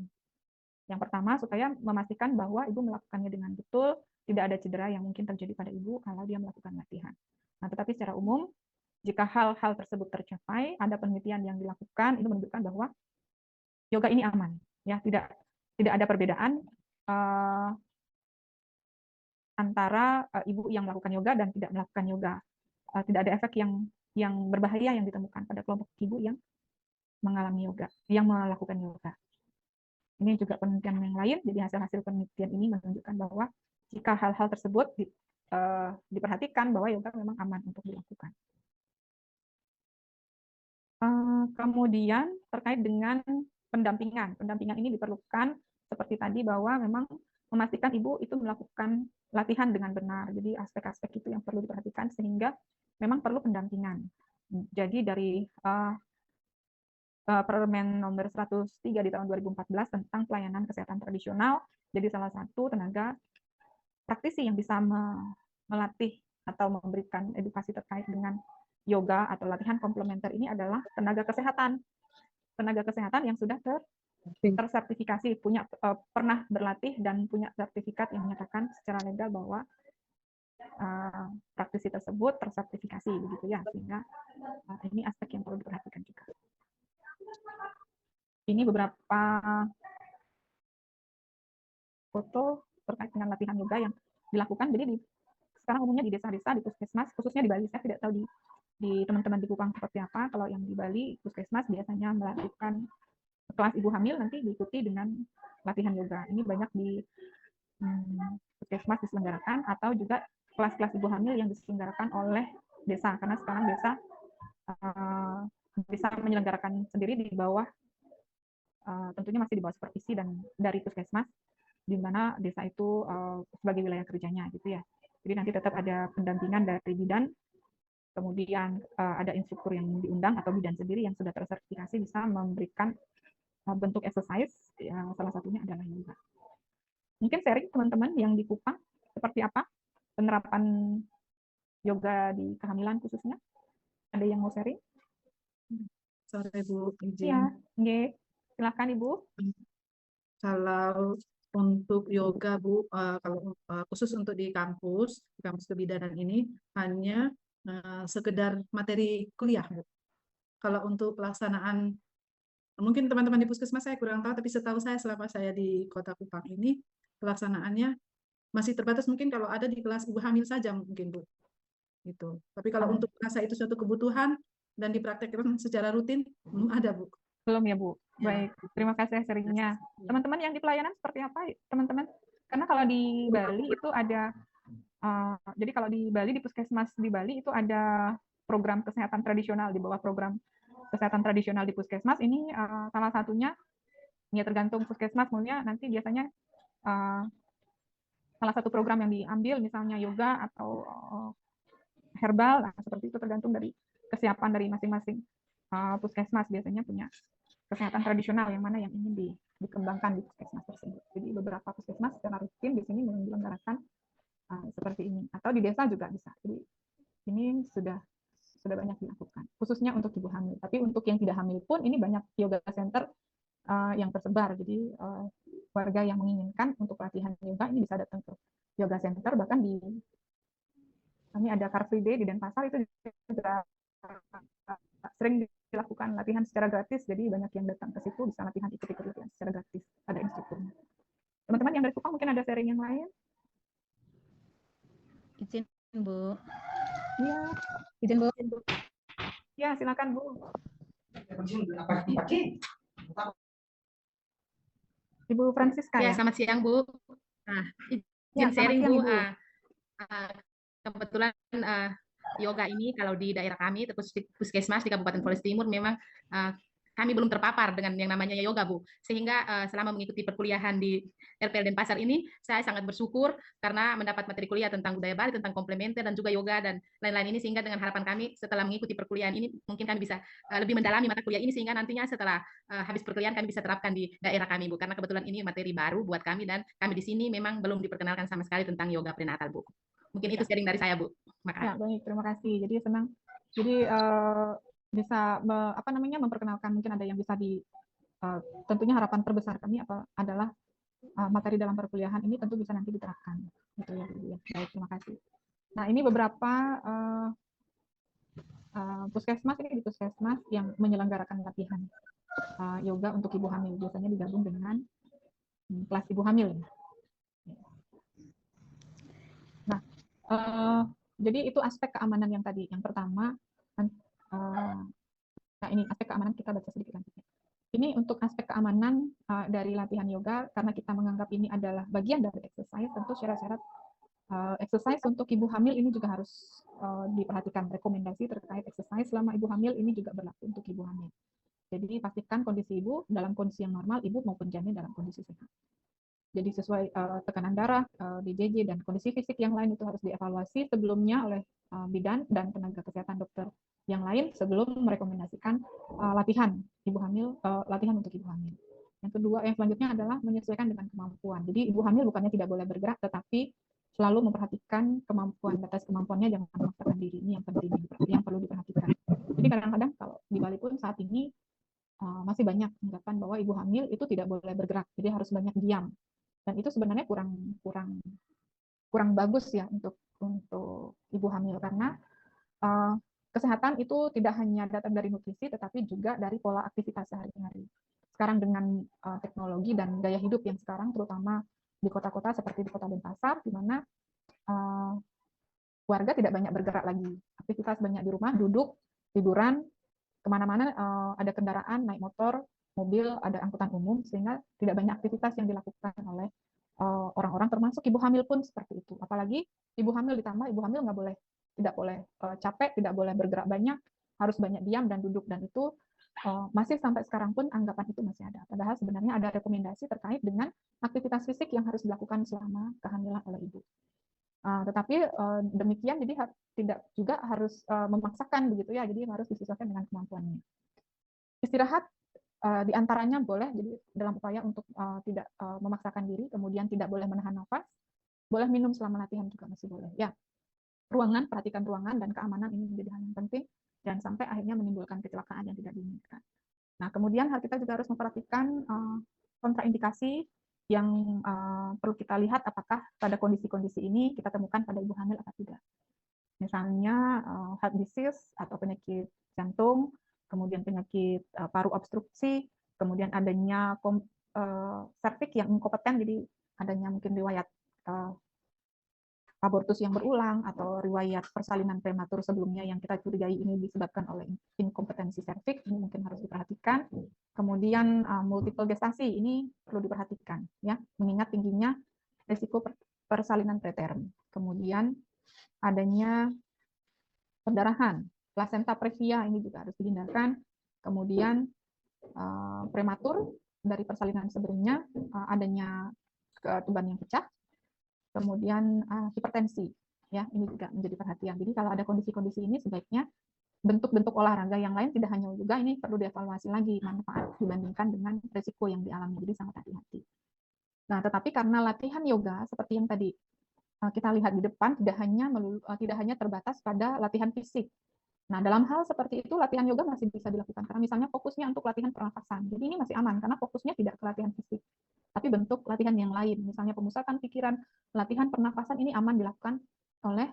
[SPEAKER 1] Yang pertama supaya memastikan bahwa ibu melakukannya dengan betul, tidak ada cedera yang mungkin terjadi pada ibu kalau dia melakukan latihan. Nah, tetapi secara umum jika hal-hal tersebut tercapai, ada penelitian yang dilakukan itu menunjukkan bahwa yoga ini aman, ya, tidak ada perbedaan antara ibu yang melakukan yoga dan tidak melakukan yoga. Tidak ada efek yang berbahaya yang ditemukan pada kelompok ibu yang mengalami yoga, yang melakukan yoga. Ini juga penelitian yang lain, jadi hasil-hasil penelitian ini menunjukkan bahwa jika hal-hal tersebut diperhatikan bahwa yoga memang aman untuk dilakukan. Kemudian terkait dengan pendampingan ini diperlukan seperti tadi bahwa memang memastikan ibu itu melakukan latihan dengan benar. Jadi aspek-aspek itu yang perlu diperhatikan sehingga memang perlu pendampingan. Jadi dari Permen nomor 103 di tahun 2014 tentang pelayanan kesehatan tradisional. Jadi salah satu tenaga praktisi yang bisa melatih atau memberikan edukasi terkait dengan yoga atau latihan komplementer ini adalah tenaga kesehatan yang sudah tersertifikasi, pernah berlatih dan punya sertifikat yang menyatakan secara legal bahwa praktisi tersebut tersertifikasi, begitu ya, sehingga ini aspek yang perlu diperhatikan juga. Ini beberapa foto terkait dengan latihan yoga yang dilakukan. Jadi sekarang umumnya di desa-desa, di puskesmas, khususnya di Bali, saya tidak tahu di teman-teman di Kupang seperti apa. Kalau yang di Bali, puskesmas biasanya melakukan kelas ibu hamil nanti diikuti dengan latihan yoga. Ini banyak di puskesmas diselenggarakan, atau juga kelas-kelas ibu hamil yang diselenggarakan oleh desa, karena sekarang desa bisa menyelenggarakan sendiri di bawah, tentunya masih di bawah supervisi dan dari puskesmas, di mana desa itu sebagai wilayah kerjanya, gitu ya. Jadi nanti tetap ada pendampingan dari bidan, kemudian ada instruktur yang diundang atau bidan sendiri yang sudah tersertifikasi bisa memberikan bentuk exercise, salah satunya adalah yoga. Mungkin sharing teman-teman yang di Kupang, seperti apa penerapan yoga di kehamilan khususnya? Ada yang mau sharing?
[SPEAKER 4] Sore Bu,
[SPEAKER 1] Iya,
[SPEAKER 4] izin.
[SPEAKER 1] silakan Ibu.
[SPEAKER 4] Kalau untuk yoga Bu, kalau khusus untuk di kampus kebidanan ini hanya sekedar materi kuliah Bu. Kalau untuk pelaksanaan, mungkin teman-teman di puskesmas saya kurang tahu, tapi setahu saya selama saya di Kota Kupang ini pelaksanaannya masih terbatas, mungkin kalau ada di kelas ibu hamil saja mungkin Bu. Gitu. Tapi kalau untuk merasa itu suatu kebutuhan dan dipraktekkan secara rutin, belum ada Bu.
[SPEAKER 1] Belum ya Bu. Baik, terima kasih sharingnya. Teman-teman yang di pelayanan seperti apa, teman-teman? Karena kalau di Bali itu ada, jadi kalau di Bali, di puskesmas di Bali itu ada program kesehatan tradisional. Di bawah program kesehatan tradisional di puskesmas ini salah satunya, ya tergantung puskesmas, maunya nanti biasanya salah satu program yang diambil misalnya yoga atau herbal, nah seperti itu, tergantung dari kesiapan dari masing-masing puskesmas. Biasanya punya kesehatan tradisional yang mana yang ingin dikembangkan di puskesmas tersebut. Jadi beberapa puskesmas secara rutin di sini menyelenggarakan seperti ini, atau di desa juga bisa. Jadi ini sudah banyak dilakukan, khususnya untuk ibu hamil. Tapi untuk yang tidak hamil pun ini banyak yoga center yang tersebar. Jadi warga yang menginginkan untuk latihan yoga ini bisa datang ke yoga center. Bahkan kami ada Car Free Day di Denpasar, itu juga sering dilakukan latihan secara gratis. Jadi banyak yang datang ke situ bisa latihan, ikut latihan secara gratis, ada instrukturnya. Teman-teman yang dari Kupang mungkin ada sharing yang lain?
[SPEAKER 3] Izin Bu.
[SPEAKER 1] Iya,
[SPEAKER 3] Izin Bu.
[SPEAKER 1] ya silakan Bu. Ibu Francisca ya.
[SPEAKER 5] Selamat siang Bu. Nah, izin sharing Bu. Kebetulan yoga ini kalau di daerah kami, puskesmas di Kabupaten Flores Timur, memang kami belum terpapar dengan yang namanya yoga Bu. Sehingga selama mengikuti perkuliahan di RPL Denpasar ini, saya sangat bersyukur karena mendapat materi kuliah tentang budaya Bali, tentang komplementer dan juga yoga dan lain-lain ini, sehingga dengan harapan kami setelah mengikuti perkuliahan ini mungkin kami bisa lebih mendalami mata kuliah ini, sehingga nantinya setelah habis perkuliahan kami bisa terapkan di daerah kami Bu. Karena kebetulan ini materi baru buat kami dan kami di sini memang belum diperkenalkan sama sekali tentang yoga prenatal Bu. Mungkin itu sharing dari saya Bu. Makasih.
[SPEAKER 1] Ya, baik, terima kasih. Jadi senang. Jadi bisa memperkenalkan, mungkin ada yang bisa tentunya harapan terbesar kami adalah materi dalam perkuliahan ini tentu bisa nanti diterapkan, gitu ya. Baik, terima kasih. Nah, ini beberapa puskesmas, ini di puskesmas yang menyelenggarakan latihan yoga untuk ibu hamil, biasanya digabung dengan kelas ibu hamil. Nah, jadi itu aspek keamanan yang tadi. Yang pertama, nah ini aspek keamanan, kita baca sedikit nanti. Ini untuk aspek keamanan dari latihan yoga, karena kita menganggap ini adalah bagian dari exercise, tentu syarat-syarat exercise untuk ibu hamil ini juga harus diperhatikan. Rekomendasi terkait exercise selama ibu hamil ini juga berlaku untuk ibu hamil. Jadi pastikan kondisi ibu dalam kondisi yang normal, ibu maupun janin dalam kondisi sehat. Jadi sesuai tekanan darah, BJJ, dan kondisi fisik yang lain itu harus dievaluasi sebelumnya oleh bidan dan tenaga kesehatan dokter yang lain sebelum merekomendasikan latihan latihan untuk ibu hamil. Yang kedua, yang selanjutnya adalah menyesuaikan dengan kemampuan. Jadi ibu hamil bukannya tidak boleh bergerak, tetapi selalu memperhatikan kemampuan, batas kemampuannya, jangan memaksakan diri. Ini yang penting, yang perlu diperhatikan. Jadi kadang-kadang kalau di Bali pun saat ini masih banyak anggapan bahwa ibu hamil itu tidak boleh bergerak, jadi harus banyak diam. Dan itu sebenarnya kurang bagus ya untuk ibu hamil, karena kesehatan itu tidak hanya datang dari nutrisi, tetapi juga dari pola aktivitas sehari-hari. Sekarang dengan teknologi dan gaya hidup yang sekarang, terutama di kota-kota seperti di Kota Denpasar, di mana warga tidak banyak bergerak lagi. Aktivitas banyak di rumah, duduk, tiduran, kemana-mana ada kendaraan, naik motor, mobil, ada angkutan umum, sehingga tidak banyak aktivitas yang dilakukan oleh orang-orang, termasuk ibu hamil pun seperti itu. Apalagi ibu hamil ditambah ibu hamil tidak boleh capek, tidak boleh bergerak banyak, harus banyak diam dan duduk, dan itu masih sampai sekarang pun anggapan itu masih ada. Padahal sebenarnya ada rekomendasi terkait dengan aktivitas fisik yang harus dilakukan selama kehamilan oleh ibu. Tetapi demikian, jadi tidak juga harus memaksakan begitu ya, jadi harus disesuaikan dengan kemampuannya. Istirahat diantaranya boleh, jadi dalam upaya untuk tidak memaksakan diri, kemudian tidak boleh menahan nafas, boleh minum selama latihan juga masih boleh. Ya, ruangan, perhatikan ruangan dan keamanan, ini menjadi hal yang penting, dan sampai akhirnya menimbulkan kecelakaan yang tidak diinginkan. Nah, kemudian kita juga harus memperhatikan kontraindikasi yang perlu kita lihat, apakah pada kondisi-kondisi ini kita temukan pada ibu hamil atau tidak. Misalnya heart disease atau penyakit jantung, kemudian penyakit paru obstruksi, kemudian adanya serviks yang inkompeten, jadi adanya mungkin riwayat abortus yang berulang atau riwayat persalinan prematur sebelumnya yang kita curigai ini disebabkan oleh inkompetensi serviks, ini mungkin harus diperhatikan. Kemudian multiple gestasi ini perlu diperhatikan ya, mengingat tingginya risiko persalinan preterm. Kemudian adanya perdarahan, plasenta previa ini juga harus dihindarkan. Kemudian prematur dari persalinan sebelumnya, adanya ketuban yang pecah. Kemudian hipertensi, ya ini juga menjadi perhatian. Jadi kalau ada kondisi-kondisi ini, sebaiknya bentuk-bentuk olahraga yang lain tidak hanya yoga ini perlu dievaluasi lagi manfaat dibandingkan dengan risiko yang dialami. Jadi sangat hati-hati. Nah, tetapi karena latihan yoga seperti yang tadi kita lihat di depan tidak hanya terbatas pada latihan fisik. Nah, dalam hal seperti itu latihan yoga masih bisa dilakukan karena misalnya fokusnya untuk latihan pernafasan. Jadi ini masih aman karena fokusnya tidak ke latihan fisik, tapi bentuk latihan yang lain, misalnya pemusatan pikiran, latihan pernafasan, ini aman dilakukan oleh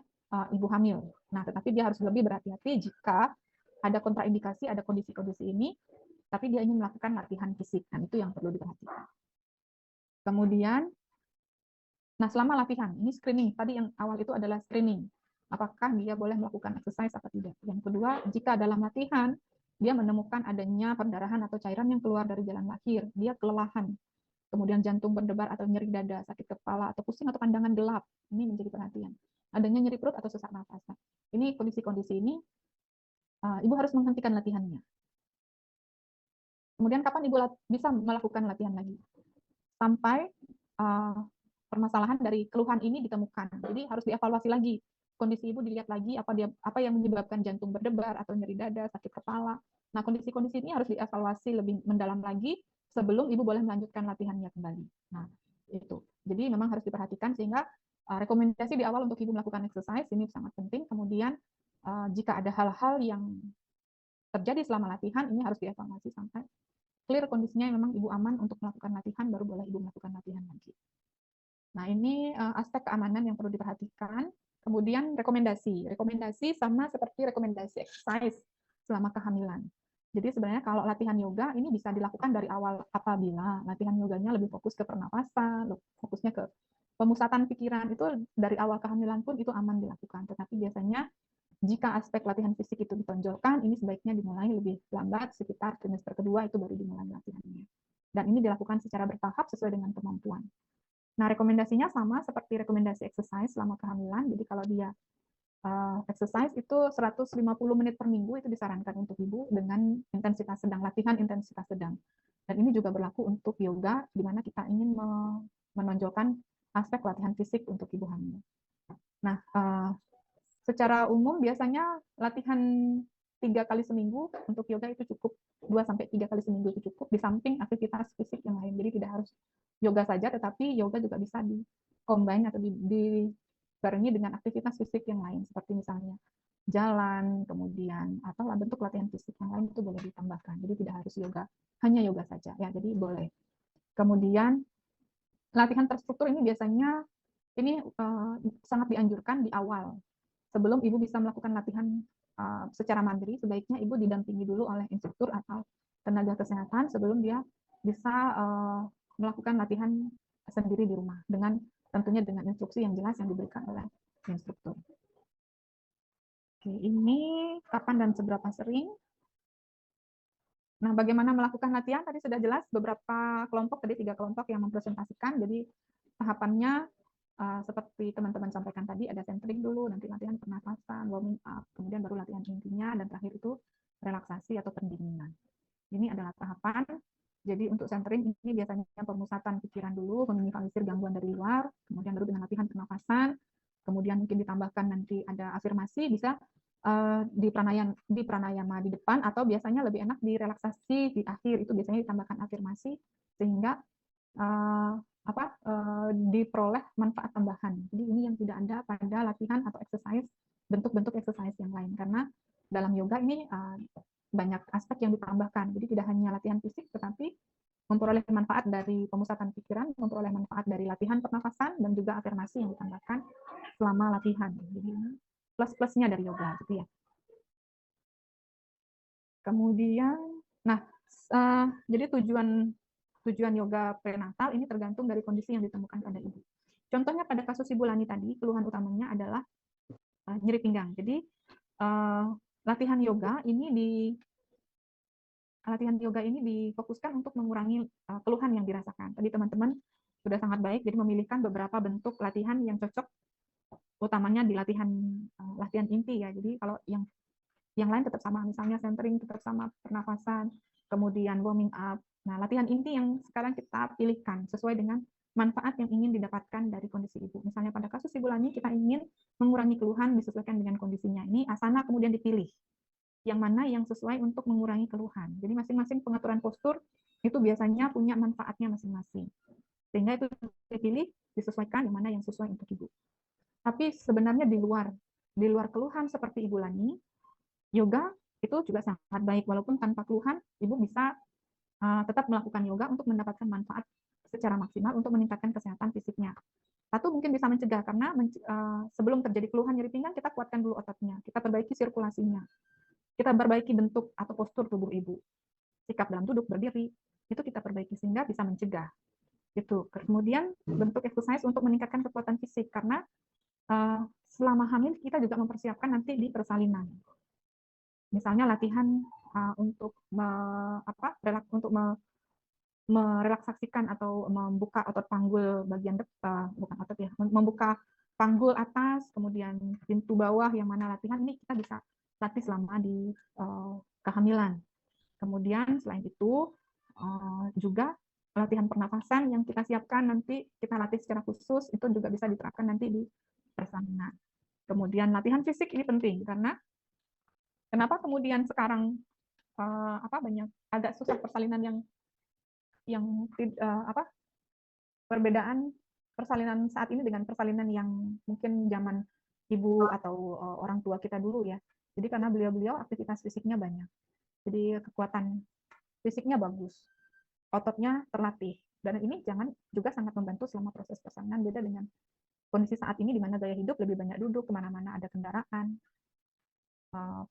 [SPEAKER 1] ibu hamil. Nah, tetapi dia harus lebih berhati-hati jika ada kontraindikasi, ada kondisi-kondisi ini, tapi dia ingin melakukan latihan fisik. Dan itu yang perlu diperhatikan. Kemudian, nah selama latihan, ini screening. Tadi yang awal itu adalah screening. Apakah dia boleh melakukan exercise atau tidak. Yang kedua, jika dalam latihan, dia menemukan adanya perdarahan atau cairan yang keluar dari jalan lahir, dia kelelahan, kemudian jantung berdebar atau nyeri dada, sakit kepala, atau pusing atau pandangan gelap, ini menjadi perhatian. Adanya nyeri perut atau sesak nafas. Nah, ini kondisi-kondisi ini, ibu harus menghentikan latihannya. Kemudian kapan ibu bisa melakukan latihan lagi? Sampai permasalahan dari keluhan ini ditemukan. Jadi harus dievaluasi lagi. Kondisi ibu dilihat lagi, apa yang menyebabkan jantung berdebar atau nyeri dada, sakit kepala. Nah, kondisi-kondisi ini harus dievaluasi lebih mendalam lagi sebelum ibu boleh melanjutkan latihannya kembali. Nah, itu. Jadi memang harus diperhatikan sehingga rekomendasi di awal untuk ibu melakukan exercise ini sangat penting. Kemudian jika ada hal-hal yang terjadi selama latihan, ini harus dievaluasi sampai clear kondisinya, memang ibu aman untuk melakukan latihan, baru boleh ibu melakukan latihan lagi. Nah, ini aspek keamanan yang perlu diperhatikan. Kemudian rekomendasi. Rekomendasi sama seperti rekomendasi exercise selama kehamilan. Jadi sebenarnya kalau latihan yoga ini bisa dilakukan dari awal apabila latihan yoganya lebih fokus ke pernapasan, fokusnya ke pemusatan pikiran, itu dari awal kehamilan pun itu aman dilakukan. Tetapi biasanya jika aspek latihan fisik itu ditonjolkan, ini sebaiknya dimulai lebih lambat, sekitar trimester kedua itu baru dimulai latihannya. Dan ini dilakukan secara bertahap sesuai dengan kemampuan. Nah, rekomendasinya sama seperti rekomendasi exercise selama kehamilan. Jadi kalau dia exercise itu 150 menit per minggu itu disarankan untuk ibu dengan intensitas sedang, latihan intensitas sedang. Dan ini juga berlaku untuk yoga, di mana kita ingin menonjolkan aspek latihan fisik untuk ibu hamil. Nah, secara umum biasanya latihan 3 kali seminggu untuk yoga itu cukup, 2-3 kali seminggu itu cukup, di samping aktivitas fisik yang lain. Jadi tidak harus yoga saja, tetapi yoga juga bisa di-combine atau dibarengi dengan aktivitas fisik yang lain, seperti misalnya jalan, kemudian atau bentuk latihan fisik yang lain itu boleh ditambahkan. Jadi tidak harus yoga, hanya yoga saja ya, jadi boleh. Kemudian latihan terstruktur ini biasanya sangat dianjurkan di awal. Sebelum ibu bisa melakukan latihan secara mandiri, sebaiknya ibu didampingi dulu oleh instruktur atau tenaga kesehatan sebelum dia bisa melakukan latihan sendiri di rumah, dengan tentunya dengan instruksi yang jelas yang diberikan oleh instruktur. Oke, ini kapan dan seberapa sering? Nah, bagaimana melakukan latihan? Tadi sudah jelas beberapa kelompok, tadi 3 kelompok yang mempresentasikan. Jadi tahapannya seperti teman-teman sampaikan tadi, ada centering dulu, nanti latihan pernafasan, warming up, kemudian baru latihan intinya, dan terakhir itu relaksasi atau pendinginan. Ini adalah tahapan. Jadi untuk centering ini biasanya pemusatan pikiran dulu, meminimalisir gangguan dari luar, kemudian baru dengan latihan pernafasan, kemudian mungkin ditambahkan nanti ada afirmasi, bisa di pranayama di depan, atau biasanya lebih enak di relaksasi di akhir, itu biasanya ditambahkan afirmasi sehingga diperoleh manfaat tambahan. Jadi ini yang tidak ada pada latihan atau exercise, bentuk-bentuk exercise yang lain, karena dalam yoga ini banyak aspek yang ditambahkan. Jadi tidak hanya latihan fisik, tetapi memperoleh manfaat dari pemusatan pikiran, memperoleh manfaat dari latihan pernafasan, dan juga afirmasi yang ditambahkan selama latihan. Jadi plus-plusnya dari yoga, gitu ya. Kemudian, nah, jadi tujuan yoga prenatal ini tergantung dari kondisi yang ditemukan pada ibu. Contohnya pada kasus Ibu Lani tadi, keluhan utamanya adalah nyeri pinggang. Jadi latihan yoga ini difokuskan untuk mengurangi keluhan yang dirasakan. Tadi teman-teman sudah sangat baik, jadi memilihkan beberapa bentuk latihan yang cocok, utamanya di latihan inti ya. Jadi kalau yang lain tetap sama, misalnya centering tetap sama, pernafasan, kemudian warming up. Nah, latihan inti yang sekarang kita pilihkan sesuai dengan manfaat yang ingin didapatkan dari kondisi ibu. Misalnya pada kasus Ibu Lani, kita ingin mengurangi keluhan disesuaikan dengan kondisinya. Ini asana kemudian dipilih yang mana yang sesuai untuk mengurangi keluhan. Jadi masing-masing pengaturan postur itu biasanya punya manfaatnya masing-masing. Sehingga itu dipilih, disesuaikan yang mana yang sesuai untuk ibu. Tapi sebenarnya di luar keluhan seperti Ibu Lani, yoga itu juga sangat baik. Walaupun tanpa keluhan, ibu bisa tetap melakukan yoga untuk mendapatkan manfaat secara maksimal untuk meningkatkan kesehatan fisiknya. Satu, mungkin bisa mencegah, karena sebelum terjadi keluhan nyeri pinggang, kita kuatkan dulu ototnya, kita perbaiki sirkulasinya, kita perbaiki bentuk atau postur tubuh ibu, sikap dalam duduk, berdiri, itu kita perbaiki sehingga bisa mencegah. Itu. Kemudian bentuk exercise untuk meningkatkan kekuatan fisik, karena selama hamil kita juga mempersiapkan nanti di persalinan. Misalnya latihan untuk merelaksasikan atau membuka otot panggul bagian depan, bukan otot ya, membuka panggul atas, kemudian pintu bawah, yang mana latihan ini kita bisa latih selama di kehamilan. Kemudian selain itu juga latihan pernafasan yang kita siapkan nanti kita latih secara khusus, itu juga bisa diterapkan nanti di persalinan. Kemudian latihan fisik ini penting, karena kenapa kemudian sekarang banyak agak susah persalinan perbedaan persalinan saat ini dengan persalinan yang mungkin zaman ibu atau orang tua kita dulu ya. Jadi karena beliau-beliau aktivitas fisiknya banyak, jadi kekuatan fisiknya bagus, ototnya terlatih, dan ini juga sangat membantu selama proses persalinan. Beda dengan kondisi saat ini di mana gaya hidup lebih banyak duduk, kemana-mana ada kendaraan,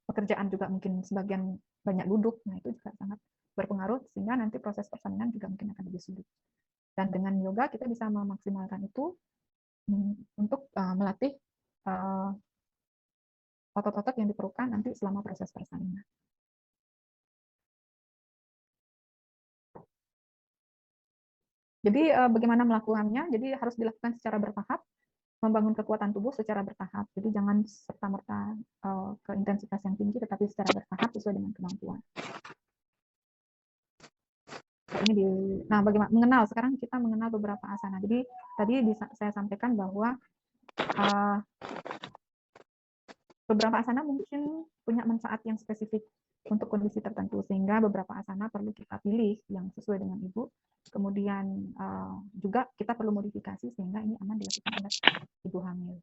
[SPEAKER 1] pekerjaan juga mungkin sebagian banyak duduk, nah itu juga sangat berpengaruh, sehingga nanti proses persalinan juga mungkin akan lebih sulit. Dan dengan yoga kita bisa memaksimalkan itu untuk melatih otot-otot yang diperlukan nanti selama proses persalinan. Jadi bagaimana melakukannya? Jadi harus dilakukan secara bertahap, membangun kekuatan tubuh secara bertahap. Jadi jangan serta-merta ke intensitas yang tinggi, tetapi secara bertahap sesuai dengan kemampuan. Nah, bagaimana mengenal? Sekarang kita mengenal beberapa asana. Jadi tadi saya sampaikan bahwa beberapa asana mungkin punya manfaat yang spesifik untuk kondisi tertentu, sehingga beberapa asana perlu kita pilih yang sesuai dengan Ibu. Kemudian juga kita perlu modifikasi sehingga ini aman dilakukan oleh Ibu hamil.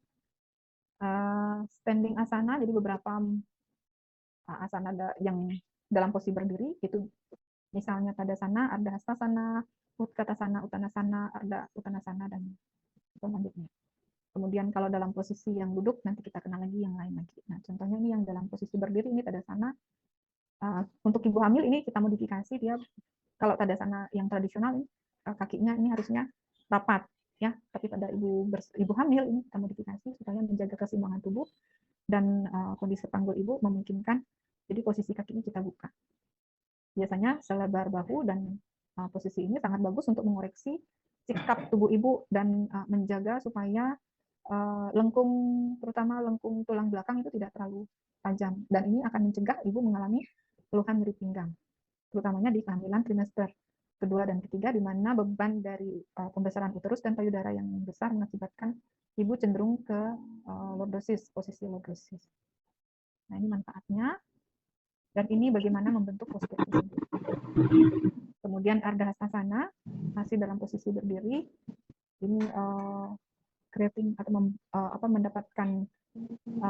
[SPEAKER 1] Standing asana, jadi beberapa asana yang dalam posisi berdiri, itu misalnya Tadasana, Ardha Hastasana, Utkatasana, Uttanasana, Ardha Uttanasana, dan selanjutnya. Kemudian kalau dalam posisi yang duduk, nanti kita kenal lagi yang lain lagi. Nah, contohnya ini yang dalam posisi berdiri, ini Tadasana. Untuk ibu hamil ini kita modifikasi, dia kalau Tadasana yang tradisional, kakinya ini harusnya rapat, ya. Tapi pada ibu hamil ini kita modifikasi supaya menjaga keseimbangan tubuh dan kondisi panggul ibu memungkinkan, jadi posisi kakinya kita buka. Biasanya selebar bahu, dan posisi ini sangat bagus untuk mengoreksi sikap tubuh ibu dan menjaga supaya lengkung, terutama lengkung tulang belakang itu tidak terlalu tajam, dan ini akan mencegah ibu mengalami keluhan nyeri pinggang, terutamanya di kehamilan trimester kedua dan ketiga, di mana beban dari pembesaran uterus dan payudara yang besar mengakibatkan ibu cenderung ke lordosis, posisi lordosis. Nah, ini manfaatnya, dan ini bagaimana membentuk postur tersebut. Kemudian Ardha Hastasana, masih dalam posisi berdiri, ini creating atau mendapatkan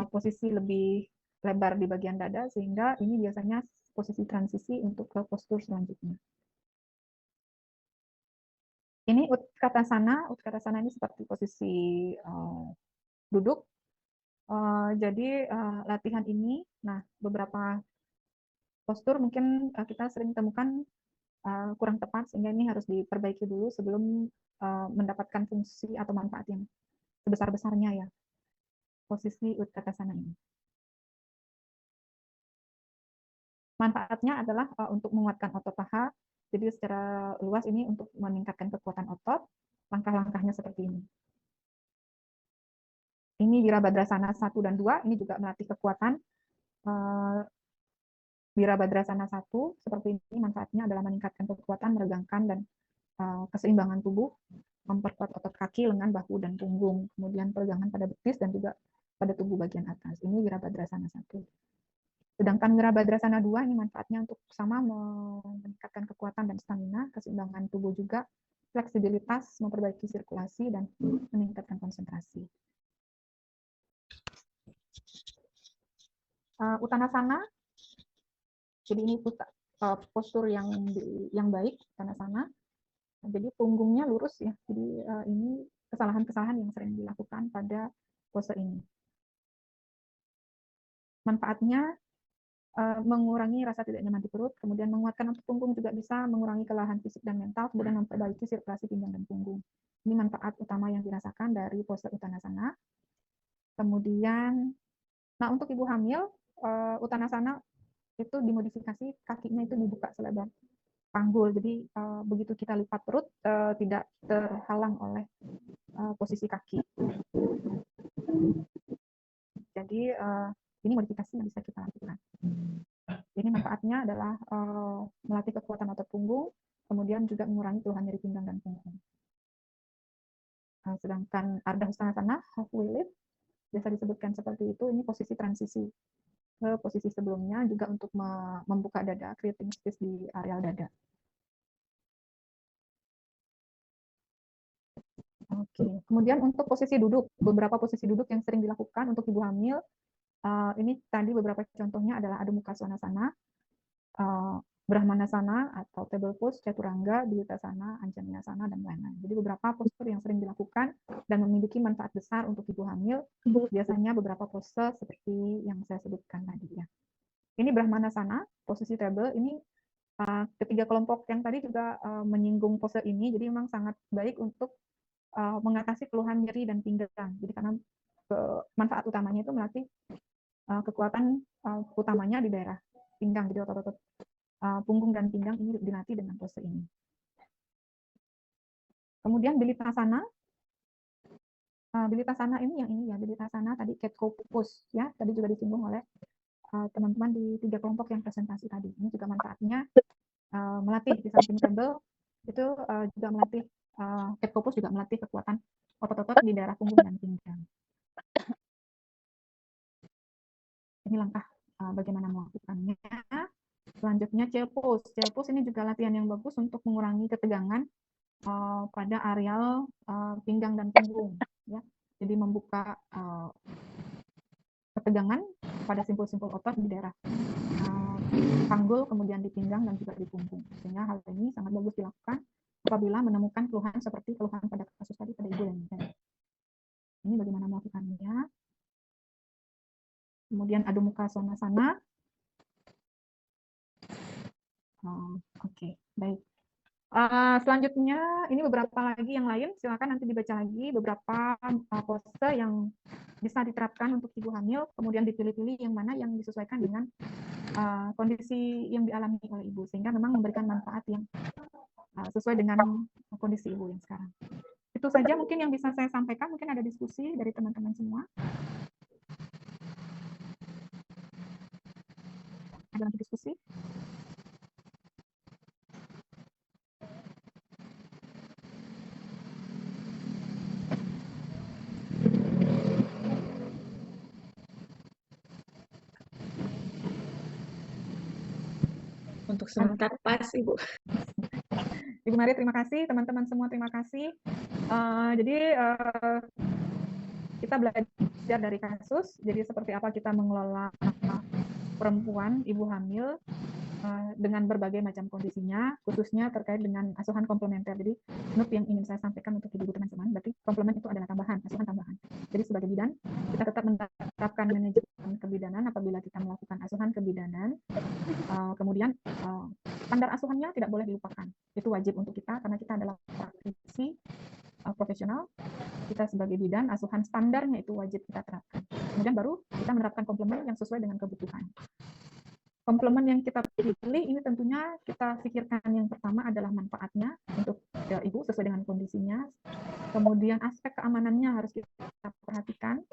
[SPEAKER 1] posisi lebih lebar di bagian dada, sehingga ini biasanya posisi transisi untuk ke postur selanjutnya. Ini Utkatasana. Utkatasana ini seperti posisi duduk. Jadi latihan ini, nah beberapa postur mungkin kita sering temukan kurang tepat, sehingga ini harus diperbaiki dulu sebelum mendapatkan fungsi atau manfaat yang sebesar-besarnya, ya, posisi Utkatasana ini. Manfaatnya adalah untuk menguatkan otot paha. Jadi secara luas ini untuk meningkatkan kekuatan otot. Langkah-langkahnya seperti ini. Ini Wirabhadrasana 1 dan 2, ini juga melatih kekuatan. Wirabhadrasana 1 seperti ini, manfaatnya adalah meningkatkan kekuatan, meregangkan dan keseimbangan tubuh, memperkuat otot kaki, lengan, bahu, dan punggung. Kemudian peregangan pada betis dan juga pada tubuh bagian atas. Ini Wirabhadrasana 1. Sedangkan Wirabhadrasana 2 ini manfaatnya untuk sama meningkatkan kekuatan dan stamina, keseimbangan tubuh juga, fleksibilitas, memperbaiki sirkulasi, dan meningkatkan konsentrasi. Uttanasana, jadi ini postur yang baik, Uttanasana. Jadi punggungnya lurus, ya. Jadi ini kesalahan-kesalahan yang sering dilakukan pada pose ini. Manfaatnya mengurangi rasa tidak nyaman di perut, kemudian menguatkan otot punggung, juga bisa mengurangi kelelahan fisik dan mental, kemudian memperbaiki sirkulasi pinggang dan punggung. Ini manfaat utama yang dirasakan dari pose Uttanasana. Kemudian, nah untuk ibu hamil, Uttanasana itu dimodifikasi, kakinya itu dibuka selebar panggul, jadi begitu kita lipat perut tidak terhalang oleh posisi kaki. Jadi ini modifikasi yang bisa kita lakukan. Ini manfaatnya adalah melatih kekuatan otot punggung, kemudian juga mengurangi keluhan nyeri pinggang dan punggung. Sedangkan Ardha Hastasana, halfway lift, biasa disebutkan seperti itu, ini posisi transisi ke posisi sebelumnya, juga untuk membuka dada, creating space di areal dada. Oke. Kemudian untuk posisi duduk, beberapa posisi duduk yang sering dilakukan untuk ibu hamil, ini tadi beberapa contohnya adalah Adho Mukha Svanasana, Brahmanasana atau table pose, Chaturanga, Diuttasana, Anjaneyasana, dan lain-lain. Jadi beberapa postur yang sering dilakukan dan memiliki manfaat besar untuk ibu hamil, biasanya beberapa pose seperti yang saya sebutkan tadi, ya. Ini Brahmanasana, posisi table, ini ketiga kelompok yang tadi juga menyinggung pose ini, jadi memang sangat baik untuk mengatasi keluhan nyeri dan pinggang. Jadi karena manfaat utamanya itu melatih kekuatan utamanya di daerah pinggang, jadi otot-otot punggung dan pinggang ini dilatih dengan pose ini. Kemudian Bilitasana. Bilitasana ini yang ini, ya, Bilitasana tadi cat cow pose, ya, tadi juga disinggung oleh teman-teman di 3 kelompok yang presentasi tadi. Ini juga manfaatnya melatih di samping table itu juga melatih cat cow pose, juga melatih kekuatan otot-otot di daerah punggung dan pinggang. Ini langkah bagaimana melakukannya. Selanjutnya CELPOS. CELPOS ini juga latihan yang bagus untuk mengurangi ketegangan pada areal pinggang dan punggung. Ya. Jadi membuka ketegangan pada simpul-simpul otot di daerah panggul, kemudian di pinggang dan juga di punggung. Sehingga hal ini sangat bagus dilakukan apabila menemukan keluhan seperti keluhan pada kasus tadi pada ibu dan bayi. Ini bagaimana melakukannya. Kemudian adu muka sonasana. Oke, baik. Selanjutnya, ini beberapa lagi yang lain. Silakan nanti dibaca lagi beberapa pose yang bisa diterapkan untuk ibu hamil. Kemudian dipilih-pilih yang mana yang disesuaikan dengan kondisi yang dialami oleh ibu, sehingga memang memberikan manfaat yang sesuai dengan kondisi ibu yang sekarang. Itu saja mungkin yang bisa saya sampaikan. Mungkin ada diskusi dari teman-teman semua. Ada lagi diskusi?
[SPEAKER 6] Untuk sebentar pas, Ibu.
[SPEAKER 1] Ibu Mari, terima kasih. Teman-teman semua, terima kasih. Jadi kita belajar dari kasus. Jadi seperti apa kita mengelola perempuan, ibu hamil, dengan berbagai macam kondisinya, khususnya terkait dengan asuhan komplementer. Jadi, note yang ingin saya sampaikan untuk ibu teman-teman, berarti komplement itu adalah tambahan, asuhan tambahan. Jadi sebagai bidan, kita tetap menerapkan manajemen kebidanan apabila kita melakukan asuhan kebidanan. Kemudian standar asuhannya tidak boleh dilupakan. Itu wajib untuk kita karena kita adalah praktisi profesional. Kita sebagai bidan, asuhan standarnya itu wajib kita terapkan. Kemudian baru kita menerapkan komplement yang sesuai dengan kebutuhan. Komplement yang kita pilih ini tentunya kita pikirkan yang pertama adalah manfaatnya untuk ibu sesuai dengan kondisinya. Kemudian aspek keamanannya harus kita perhatikan.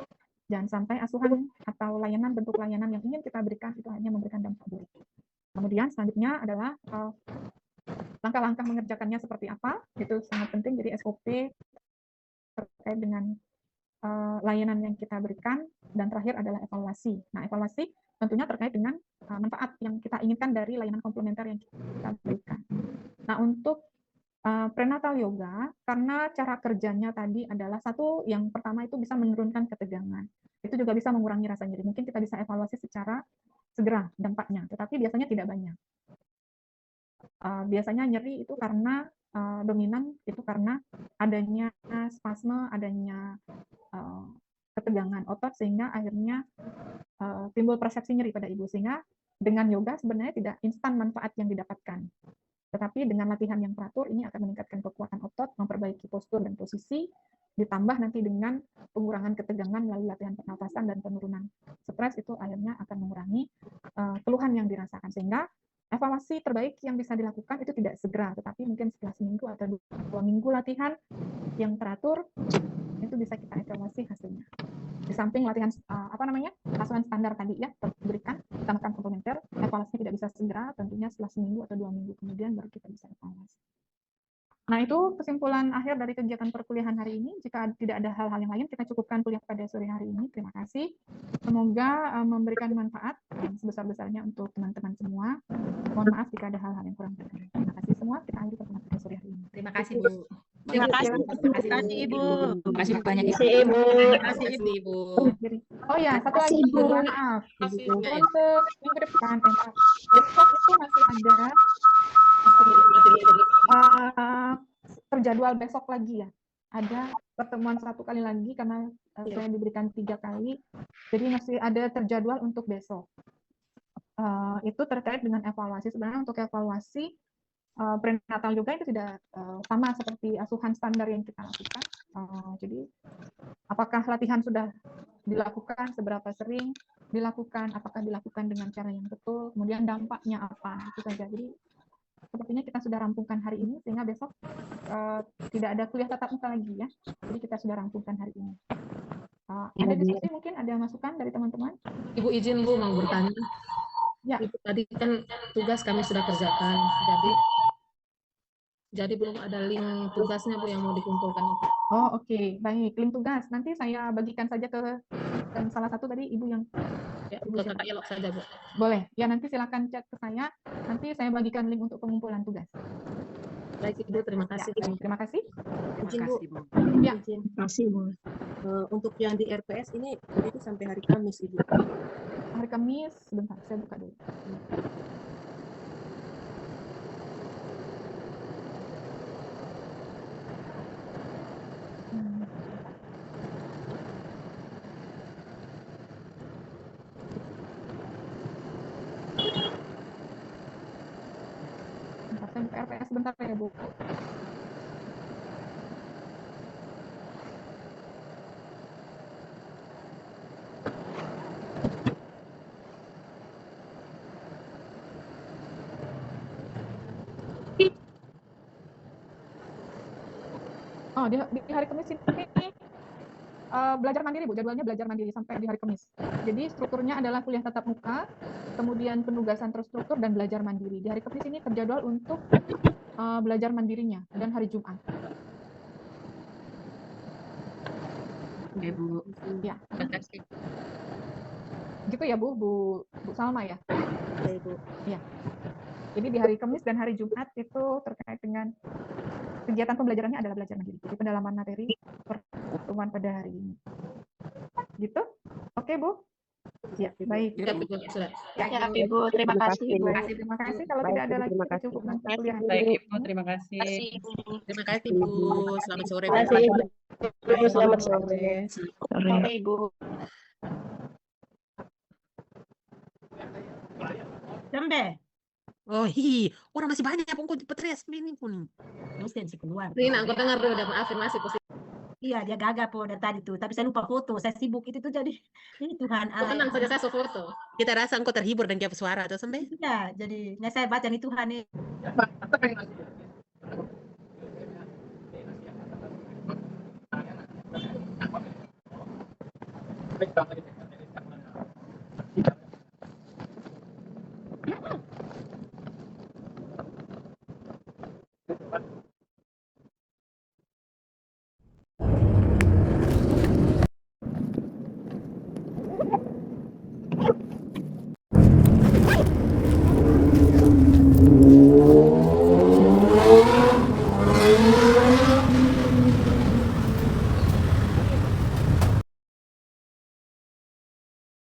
[SPEAKER 1] Jangan sampai asuhan atau layanan, bentuk layanan yang ingin kita berikan itu hanya memberikan dampak buruk. Kemudian selanjutnya adalah langkah-langkah mengerjakannya seperti apa, itu sangat penting. Jadi SOP terkait dengan layanan yang kita berikan, dan terakhir adalah evaluasi. Nah, evaluasi tentunya terkait dengan manfaat yang kita inginkan dari layanan komplementer yang kita berikan. Nah, untuk prenatal yoga, karena cara kerjanya tadi adalah satu, yang pertama itu bisa menurunkan ketegangan. Itu juga bisa mengurangi rasa nyeri. Mungkin kita bisa evaluasi secara segera dampaknya, tetapi biasanya tidak banyak. Biasanya nyeri itu karena dominan itu karena adanya spasme, adanya ketegangan otot, sehingga akhirnya timbul persepsi nyeri pada ibu. Sehingga dengan yoga sebenarnya tidak instan manfaat yang didapatkan. Tetapi dengan latihan yang teratur ini akan meningkatkan kekuatan otot, memperbaiki postur dan posisi, ditambah nanti dengan pengurangan ketegangan melalui latihan pernapasan dan penurunan stres, itu akhirnya akan mengurangi keluhan yang dirasakan. Sehingga evaluasi terbaik yang bisa dilakukan itu tidak segera, tetapi mungkin setelah seminggu atau 2 minggu latihan yang teratur, itu bisa kita evaluasi hasilnya. Di samping latihan asuhan standar tadi ya diberikan, ditambahkan komplementer, evaluasinya tidak bisa segera, tentunya setelah seminggu atau 2 minggu kemudian baru kita bisa evaluasi. Nah, itu kesimpulan akhir dari kegiatan perkuliahan hari ini. Jika tidak ada hal-hal yang lain, kita cukupkan kuliah pada sore hari ini. Terima kasih. Semoga memberikan manfaat yang sebesar-besarnya untuk teman-teman semua. Mohon maaf jika ada hal-hal yang kurang berkenan. Terima kasih semua. Kita akhiri pertemuan pada sore hari ini.
[SPEAKER 5] Terima kasih, Bu.
[SPEAKER 6] Terima kasih, Ibu.
[SPEAKER 5] Terima kasih banyak,
[SPEAKER 6] Terima kasih, Ibu.
[SPEAKER 5] Terima kasih, Ibu.
[SPEAKER 1] Oh ya, satu lagi, mohon maaf. Untuk minggu depan, besok itu masih ada terjadwal besok lagi ya. Ada pertemuan 1 kali lagi karena saya diberikan 3 kali. Jadi masih ada terjadwal untuk besok. Itu terkait dengan evaluasi. Sebenarnya untuk evaluasi prenatal yoga itu tidak sama seperti asuhan standar yang kita lakukan. Jadi apakah latihan sudah dilakukan, seberapa sering dilakukan, apakah dilakukan dengan cara yang betul, kemudian dampaknya apa, itu saja. Jadi sepertinya kita sudah rampungkan hari ini, sehingga besok tidak ada kuliah tatap muka lagi ya. Jadi kita sudah rampungkan hari ini. Ada diskusi mungkin, ada masukan dari teman-teman?
[SPEAKER 7] Ibu izin Bu mau bertanya.
[SPEAKER 1] Ya.
[SPEAKER 7] Itu tadi kan tugas kami sudah kerjakan, jadi belum ada link tugasnya Bu yang mau dikumpulkan itu.
[SPEAKER 1] Oh oke, baik. Link tugas nanti saya bagikan saja ke salah satu tadi ibu yang
[SPEAKER 7] Ya, ke kakak Elok saja, Bu.
[SPEAKER 1] Boleh. Ya, nanti silakan chat ke saya. Nanti saya bagikan link untuk pengumpulan tugas.
[SPEAKER 7] Baik, Ibu, terima
[SPEAKER 1] Ya,
[SPEAKER 7] kasih.
[SPEAKER 1] baik. Terima kasih.
[SPEAKER 6] Izin Bu,
[SPEAKER 1] Ya,
[SPEAKER 7] Izin.
[SPEAKER 3] Kasih, Bu.
[SPEAKER 6] untuk yang di RPS ini itu sampai hari Kamis Ibu.
[SPEAKER 1] hari Kamis, sebentar, saya buka dulu. Bentar, saya buka RPS sebentar ya, Bu. Oh, di hari Kamis ini belajar mandiri, Bu. Jadwalnya belajar mandiri sampai di hari Kamis. Jadi strukturnya adalah kuliah tatap muka, kemudian penugasan terstruktur dan belajar mandiri. Di hari Kamis ini terjadwal untuk belajar mandirinya dan hari Jumat.
[SPEAKER 6] Oke Bu.
[SPEAKER 1] Ya,
[SPEAKER 5] Terima kasih.
[SPEAKER 1] gitu ya, Bu Salma ya.
[SPEAKER 6] Oke Bu.
[SPEAKER 1] Iya. Jadi di hari Kamis dan hari Jumat itu terkait dengan kegiatan pembelajarannya adalah belajar mandiri. Jadi pendalaman materi pertemuan pada hari ini. Gitu? Oke, Bu? Ya, baik.
[SPEAKER 7] Ya, Bu, sudah.
[SPEAKER 6] Ya Ibu, terima kasih Bu.
[SPEAKER 1] Baik, terima kasih. Kalau
[SPEAKER 3] Baik,
[SPEAKER 1] tidak ada
[SPEAKER 3] Ibu,
[SPEAKER 1] lagi,
[SPEAKER 3] terima
[SPEAKER 1] kita
[SPEAKER 3] kasih.
[SPEAKER 1] cukupkan
[SPEAKER 6] Terima kasih,
[SPEAKER 1] perkuliahan
[SPEAKER 6] Bu.
[SPEAKER 1] hari
[SPEAKER 8] Baik,
[SPEAKER 1] ini.
[SPEAKER 8] Ibu, terima kasih.
[SPEAKER 2] Terima kasih, Bu. Selamat sore, Bu.
[SPEAKER 3] Terima kasih, Ibu. Selamat sore.
[SPEAKER 6] Oke Ibu.
[SPEAKER 8] Jambe.
[SPEAKER 2] Oh, orang masih banyak pokoknya petres ini pun.
[SPEAKER 8] Mesti keluar.
[SPEAKER 7] Rina, aku dengar udah afirmasi positif.
[SPEAKER 8] Iya, dia gagal po dari tadi tuh. Tapi saya lupa foto. Saya sibuk itu tuh jadi. Ini Tuhan.
[SPEAKER 7] Tenang saja, saya foto.
[SPEAKER 2] Kita rasa engkau terhibur dan tiap suara atau sampai?
[SPEAKER 8] Iya, jadi saya baca nih Tuhan nih.
[SPEAKER 9] Baik,